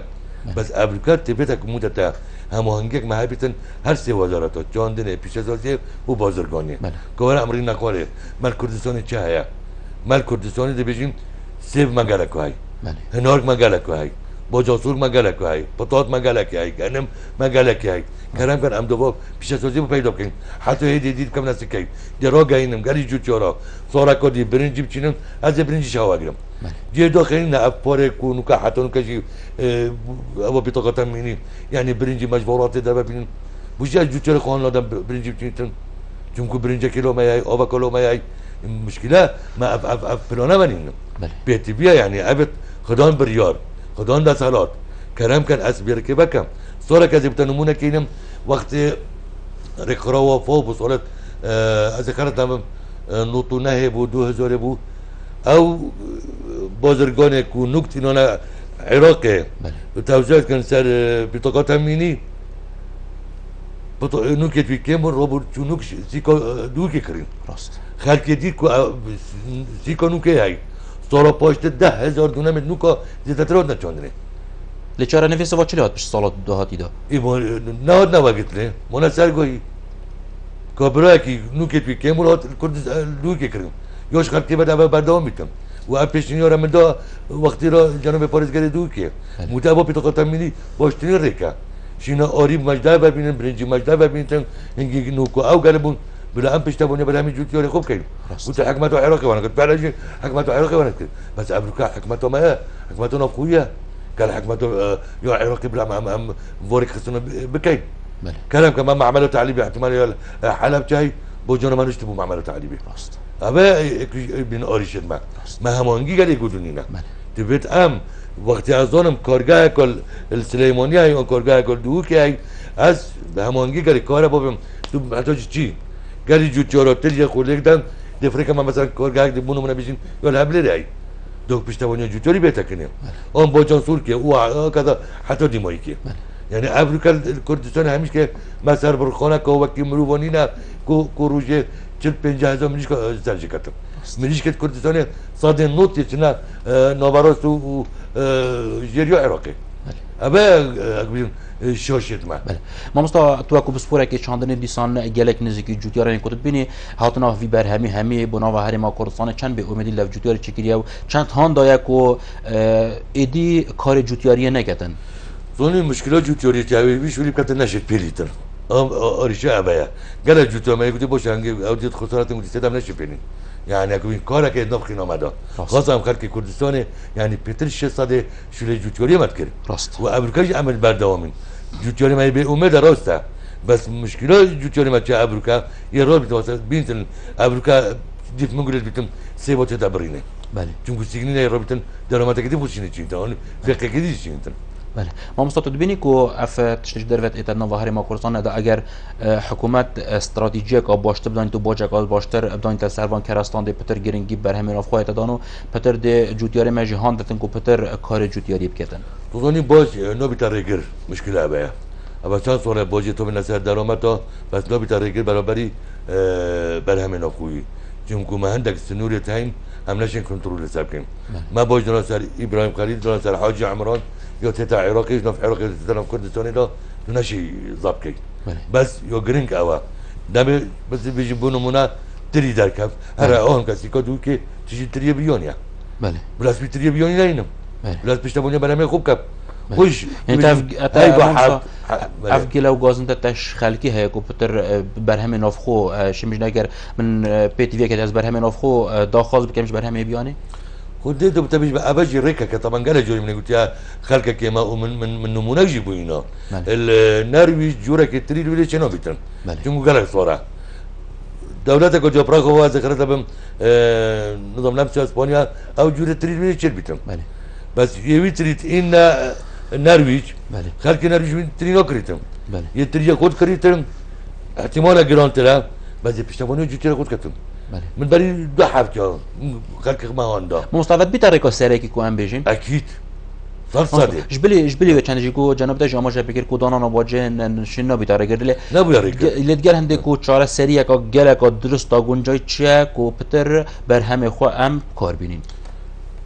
بس امریکا تبت مدت هماهنگی مع هبتن هر سه وزارت جاندن پیش‌ازازی و بازرگانی کار امری نکاره مال کردستان چه هيا مال کردستان ده بجیم سیو مگالک های هنارک مگالک های باجاسور مگالک های پتات مگالک های گنم مگالک های کرم کن ام دو پیش‌ازازی پیدا کن حتی هدی دید کم نست کی درا گاینم گری جوچارا سورا کدی برنجی بچینم از برنجی شواگرم جه داخلی نه افاره کونو که حتی اون کشی او بطاقت مینی یعنی برنجی مجبورات در ببینن بوجه جوچار خان لادم برنجی بچینن چون که برنج کیلو میای آب کیلو میای مشکله ما اف پلانه منیم بیتی بیا یعنی ابد خدان بریار خدان دسالات کرم کن از بیرکه بکم سورا کسی بتنمونه کینم وقت رکرا و فو بسولت از خرطم نوتو نه بود 2000 بود او بازرگان کو نکتی نانه عراقه توجه کن سر بطاقات امینی نوکت وی کمر رو چون نوک سیکا دوکی کرین خلقی دید کو سیکا نوکه های سالا پاشت 10,000 دونه نوکا زیادترات نچاندنه لچاره نفیس و چلی هات بش سالات دهاتی دا نهاد نواگت لی مانا سرگاهی کابرای که نوکت وی کمر هات دوکی کرین یاش خلقی بعد اول بردام میتم و اپیشنی آرام دا وقتی را جنوب پاریزگری دو که متابع بطاقت امینی باشتنی ریکا شینا آریب مجده ببینن برنجی مجده ببینن اینگی نوکو او گلبون بلا ام پیشتا بونی برای همین جوتیاری خوب کردیم و تا حکمت عراقی وانا کرد بعدش حکمت عراقی وانا کرد بس امریکا حکمت ما حکمت نفقویه قال حكمته يا عراقي بلا هم فورك خصنا بكين كلام كمان معمله تعليبي احتمال حلب جاي بوجونا ما نشتبوا معمله تعليبي ابا بين اوريشن ما همانگی گلی گودونینا تبت ام وقتی ازانم کارگاه کل السلیمانی های کارگاه کل دو که از همانگی گلی کار بابم تو حتی چی گلی جو چاراتل یا خورده کدام دفرک ما مثلا کارگاه دی بونو من بیشین یا لبله ری دو پشتوانی جو چاری بیت کنیم آن با جانسور که او کذا حتی دیمایی که یعنی افریقا کردستان همیشه که مثلا برخانه که وقتی مروانی نه کو روزه 40-50 منیش که سرچه کردم منیش که کردستان صد نوتی چنا نوبراست و جریو عراقی ابا اقبلیم شاشید ما ما مستا تو اکو بسپوره که چاندن دیسان گلک نزدیکی جوتیاران کتب بینی هاتنا وی بر همی بنا و هرما کردستان چند به امیدی لف جوتیار چکیریه و چند هان دایا کو ایدی کار جوتیاری نکردن زونی مشکلات جوتیاری جوی بیش ولی کت نشد پیلیتر آریشه ابایا گله جوتیار ما گفتی باشه انگی اودیت خسارت گفتی سدم نشد پیلین يعني اكو كارا كي نبخي نمادا خاصة خلق كردستان يعني بيتر 600 شله جوتيوري متكر وامريكا عمل بردوامين جوتیاری ما به امید راسته بس مشکلات جوتیاری ما چه ابروکا یه راه بیت بینتن ابروکا دیت مگولیت بیتم سه وقت دبرینه بله چون سیگنی نه رابطن درآمد کدی بوشینه چی تا فقه کدی چی بله ما مستعد ببینی که اف تشتج درفت ایتنا ظاهر ما کردستان دا اگر حکومت استراتژیک باشتر بدانید تو باجک باشتر بدانید سروان کرستان ده پتر گرینگی بر همین افخواه دانو پتر ده جوتیاری ما جهان دتن کو پتر کار جوتیاری بکردن توزانی باج نوبیتا ریگر مشکل آبیا اما چند سال باجی تو من نسر درآمد تا بس نوبیتا ریگر برابری بر همین افخویی چون که ما هندک سنوری تایم هم نشین کنترل حساب کنیم ما باج دارن سر ابراهیم خلیل دارن سر حاجی عمران یا تتا عراقی نف عراقی تتا کردستانی دا نشی ضبط کی بس یا گرینگ آوا دم بس بیچ بونمونا تری در کف هر آهم کسی کدوم که چیزی تری بیونیا بله بلاس تری بیونی نینم بلاس پیش تبونی برای من خوب کب خوش انت اف گلو گازن تش خالقی هی کو پتر برهم نافخو شمش نگر من پی تی وی که از برهم نافخو دا خاص بکمش برهم بیانی خود ده بتبيش بقى باجي ريكا كطبعا قال جوري من قلت يا خلك كما من نمونه جيبوا هنا النرويج جورا كتري ولا شنو بيتن جمو قال صورة دولتك جبرا هو ذكرتها بم نظام نفس اسبانيا او جورا تري ولا شنو بيتن بس يبي تريد ان النرويج خلك النرويج تري نوكريتم يتري خود كريتم احتمال جرانت لا بس بيشتغلوا جوتي خود كتم من بري دو حفجة خلق ما هوندا مستعد بطريقة سريكي كو ام بيجين اكيد صدق جبلي وچند جيكو جناب ده جامع جبكر كو دانا نواجه نشنا بطريقة دل نبويا ريك اللي تقال هندكو چاره سريع كا گلك درست تا گنجای چه كو پتر برهم خو ام کار بینین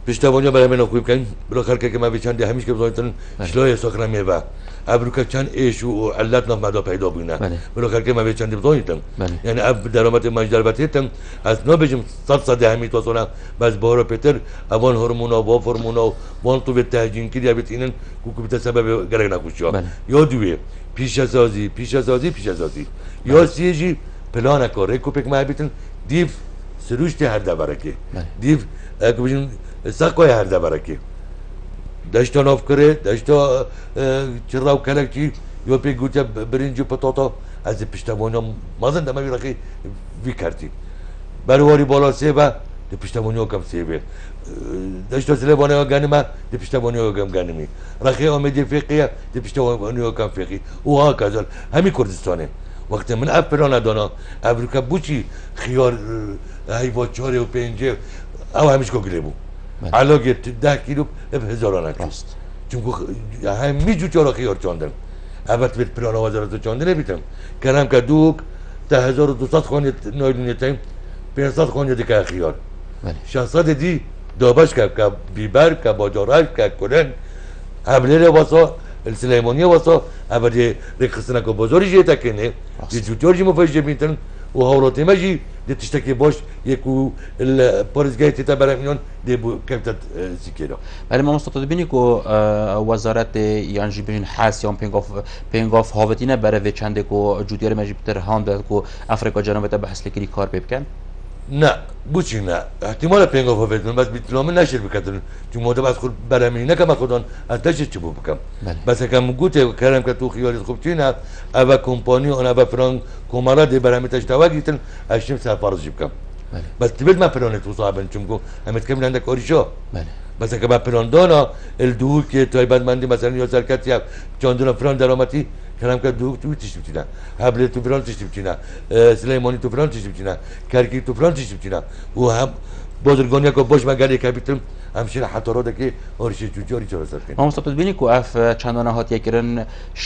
پشتوانیا برای من خوب کن برای خلق که ما بیچند همیشه که بزنن شلای ساخره میوه ابروکا چند ایش و علت نفمدا پیدا بینه برای خلق ما بیچند بزنیدم یعنی اب درآمد ماجدار بتیتم از نبیشم صد همی تو سونا بس بارا پتر اوان هورمونا و فرمونا وان تو به تهجین کی دیابت اینن کوکو به سبب گرگ نکوشیا یا دوی پیش سازی یا سیجی پلان کاره کوپک ما بیتن دیو سروشت هر دبرکی دیو اگه ساقوی هر دبرکی داشت ناف کرده داشت چراو کلکی یا پیگوته برنجو پتاتا از پشتوانیا مازن دم میرخی وی کردی برواری بالا سیبه ده پشتوانیا کم سیبه داشت سلیبانیا گنیمه ده پشتوانیا کم گنیمی رخی آمدی فقیه ده پشتوانیا کم فقی و ها کذال همی کردستانه وقت من افران دانا افریقا بوچی خیار هیوا چهاره و پنجه او همیش کوگلی بو علاقه 10 کیلو به هزارانه است چون همی جو چهار خیار چاندن البته به پلان وزارت چاندن نمیتونم کردم که دوک تا 1200 خانه نایلونی تایم 500 خانه دیگه خیار 600 دی دابش که بیبر که باجارش که کلن حمله واسه السليمانيه واسه ابدي ريخصنا كو بازاري جي تاكني دي جوتورجي مفاجئ بيتن وهوراتي ماجي دي تشتكي باش يكو البارزجايت تبرميون دي كابتات سيكيرا ولی ما مستعد بینی که وزارت یانجی بین حاسیان پینگاف هاوتینه برای چنده که جودیار مجیب تر هاند که افریقا جنوبی تا بحث لکری کار بکن نه بوچی نه احتمال پینگاف هاوتین بس بیتلام نشر بکتن چون ماده بس خود برامینی نه که خودان از داشت چی بکم بس کم گوته کردم که تو خیالی خوب چی نه اول کمپانی آن اول فرانک کمرا دی برامیتش تواگیتن اشتم سفارش بکم بس تبید ما پلان تو صاحبن چون کو همت کم لنده کاریشا بس که با پلان دانا الدول که تایبند مندی مثلا یا شرکتی چندان فران درآمدی کلام که دو تو تیشیم چینا حبل تو فران تیشیم چینا سلیمانی تو فران تیشیم چینا کرکی تو فران تیشیم چینا و هم بازرگانی که باش مگری کپیتم همشین حتی که آرش جوجاری چرا سرکن. ما مستعد بینی که اف چندان هات یکرن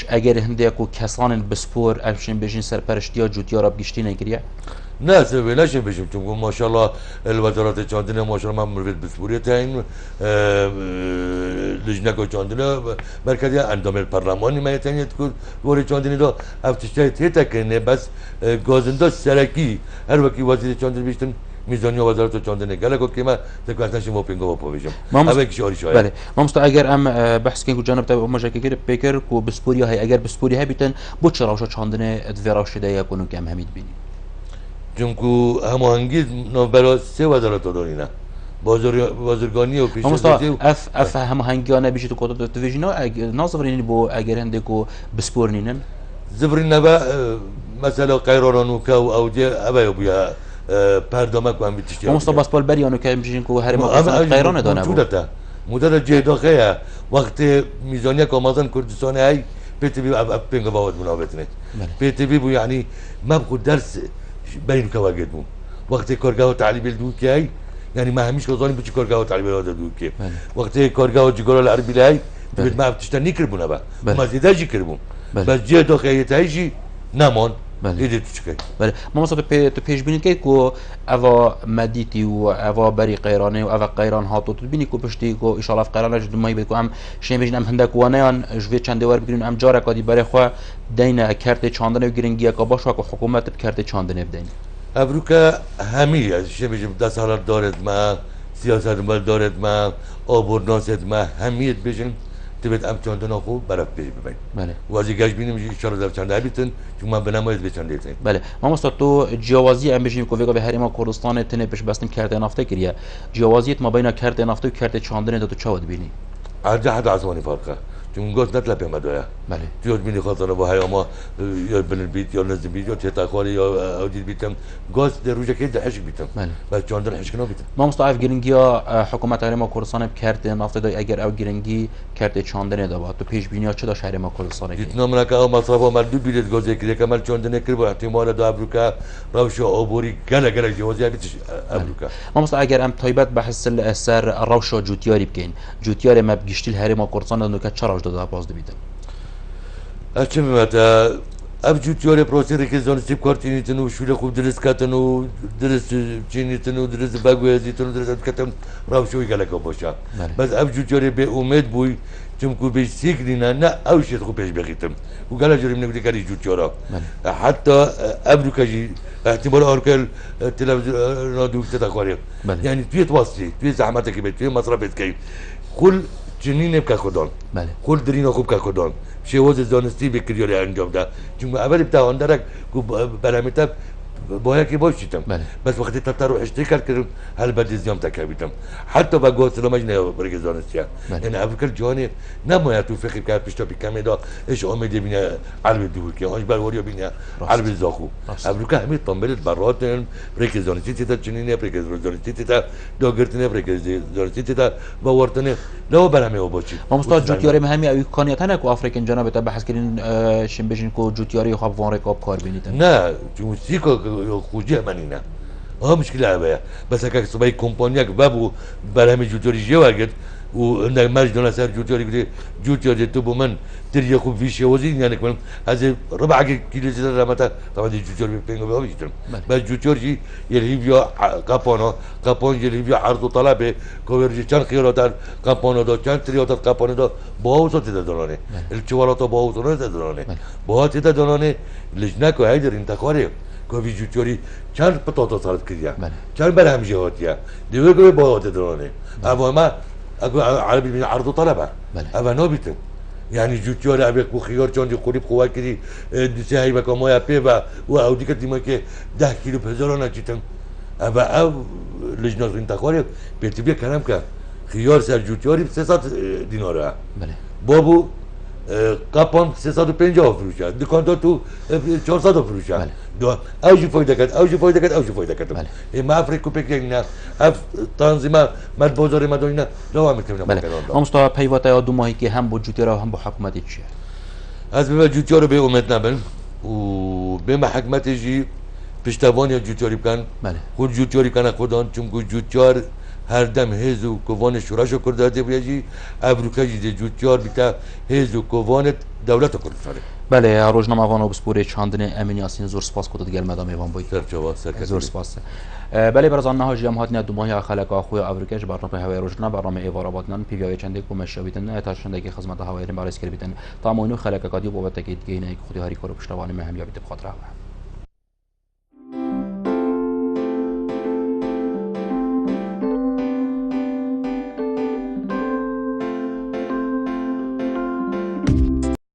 اگر هنده کو کسان بسپور افشین بجین سرپرشتی جوتیار آب گشتی نگریه؟ نه سوی نشیم بشیم چون ماشاءالله الوزارات چاندنه ماشاءالله من مروید بسپوریت این لجنه کو چاندنه مرکزی اندام پارلمانی میتونید که وری چاندنی دا افتشای تیتا کنه بس گازنده سرکی هر وقتی وزیر چاندنی بیشتن میزانی وزارت چاندنه گله که ما تکوانش موپینگو پاویجم. اوه کشاری شاید. بله. ما مست اگر ام بحث کنیم که جناب تا مشکل پیکر کو بسپوری های اگر بسپوری های بیتن بود چراوش چاندنه ادوراش شده یا کنون که هم همید بینی. چون که هماهنگی نوبرا سه وزارت داریم بازرگانی و پیش‌نهادی اف هم هنگیانه بیشتر کدوم تویجنا نازورینی بو اگر هندکو بسپورنینن زبرنا با مثلا قیرانو که او دی ابا بیا پردامک وام بیتشتی مصطفى باسبال بریانو که میشین کو هر ما قیران دانه بود مدت جهداخه وقت میزانیه کامازن کردستان های بيتبي بينغ باود مناوبتني بيتبي بو يعني ما بخو درس بين كواجد مو وقت كورغاو تعليم الدوكي هاي يعني ما هميش كوزاني بتش كورغاو تعليم هذا دوكي وقت كورغاو جيجول العربي لاي بيت ما بتشتني كربونا با ما زيداجي كربون بس جه داخل تايجي نمان ایده تو چیکار؟ بله ما مثلا تو پیش بینید که کو اوا مدیتی و اوا بری قیرانه و اوا قیران هاتو تو بینی کو پشتی کو ان شاء الله قیرانه جد مایی بکو ام شیم بجن ام هندک وانیان جوی چند دوار بگیرن ام جاره کادی برای خو دینه کارت چاندنه و گرینگی کا باشه کو حکومت کارت چاندنه بدین. ابروکا همی از شیم بجم دست حالات دارد ما سیاست مال دارد ما آبورناست ما همیت بجن تبت ام چندان خوب برات پیش ببین. بله. وازی گاش بینیم ان شاء الله در چند بیتن چون ما بنمایز به چند دیتن. بله. ما مستاد تو جوازی ام بجیم کوی به هریما کردستان تنه پیش بستیم کرده نفته کریه. جوازیت ما بین کرده نفته و کرده چاندنه دو چاود بینی. عرض حد عزمانی فرقه. چون گوش نطلب مدویا. بله. تیود بینی خاطر با هیا ما یا بن البيت یا نزل بيت یا تتا خالی یا اودی بیتم گوش در روزه که ده حشک بیتم. بله. بس چاندن حشک نبیتم. ما مستعف گرینگی یا حکومت هریما کردستان کرده نفته دای اگر او گرینگی کرده چاندنه داد تو پیش بینی ها چه داشت هریما کردستان کی؟ دیدم من که او مصرف و مردود بیرد گوزه که کامل چاندنه کرد و احتمال دو ابروکا روش آبوری گله جوازی بیتش ابروکا. ما مستعف اگر ام تایبت بحث سر روش جوتیاری بکن جوتیاری ما بگشتیل هریما کردستان دانو که چرا داده باز دویدم. اچه می‌ماده اب جوتیاری پروسه که زانستی کارتینی تنو شوله خوب درست کتنو درست چینی تنو درست باگویزی تنو درست کتن روشوی گله که باشه. بس اب جوتیاری به امید بوی چون کو بیش سیکلینا نه اوشیت خوب پیش بگیرم و گله جریم نگودی کاری جوتیارا حتی ابروکاجی احتمال آرکل تلویزیون نادوک تدخواره یعنی توی تواسطی توی زحمت که توی مصرفت که کل چنین نبکه خودان کل درین خوب که خودان شواز زانستی بکریاری انجام ده چون اول ابتدا درک کو برامتاب باید که باشیدم بس وقتی تطور اشتراک کردم هل بعد زیام تکبیدم حتی با گوش سلامش نه برای زانستی یعنی افکار جهانی نماید تو فکر کرد پیش تا بیکمی دا ايش آمده بینه علم دور که آنش برواری بینه علم زاخو افکار همین تنبلت براتن برای زانستی تا چنینه برای زانستی تا داغرتنه برای زانستی تا باورتنه لو برامه او باشید ما مستعد جوتیاری مهمی اوی کانیت هنر کو افریقین جناب تا بحث کردین شیم بجین کو جوتیاری خواب وان رکاب کار بینید نه چون سیکو خوجه منینا مشكلة عباية بس هكاك صباي كومبانياك بابو برامج جوتوري جواجد وعندك مجد سر جوتوري كده جوتوري تبو من تري خوب في شيء وزين يعني كمان هذا ربع كيلو زيادة متى طبعا جوتوري بينغ بيجي بس جوتوري يلهيبيا كابون يلهيبيا عرض وطلب كويرجي كان خيارات كابون ده كان تريات كابون ده باوس تدرانه الشوارات باوس تدرانه باوس تدرانه لجنة هيدر انتخابي کوی جوتیاری چند پتاتا سالت کردیم چند بر هم جهاتیه دیگه کوی باید درانه اما ما عربی من عرض و طلبه اما نبیتن یعنی جوتیاری ابی کو خیار چندی خوری خواه کردی دیسه هایی مکان مایا پی و اودی کردیم که 10 کیلو هزاران چیتن اما او لجنه انتخابی بیتبیه کردم که خیار سر جوتیاری 300 دیناره بابو کاپون 350 فروشه دکاندار تو 400 فروشه اوجی فایده کرد ما افریقا پکینا اف تنظیم مد بازار مدینا دوام میکنیم ما مستوى پیوتا یا دو ماهی که هم با جوتیارا و هم با حکومتی چیه از به جوتیارا به امید نبن و به حکومت جی پشتوانی جوتیاری کن خود جوتیاری کنه خودان چون جوتیار هر دم هزو کوان شوراشو کرده بیاجی ابروکاجی جوتیار بیتا هزو کوان دولت کردستانه بله روزنامه وانو بسپوره چاندن امین یاسین زور سپاس کد دیگر مدام ایوان بای زور سپاس بله برای آنها جماعت نه دو ماهی خلق آخوی افریقیش برنامه هوای روزنامه برنامه ایوارا بادنان پی وی چنده کو مشابهتن تا چنده خدمت هوایی برای اسکریبیتن تا ماینو خلق کادی بابت که دیگه نه خودی هاری کارو پشتوانه مهم یا بیت بخاطر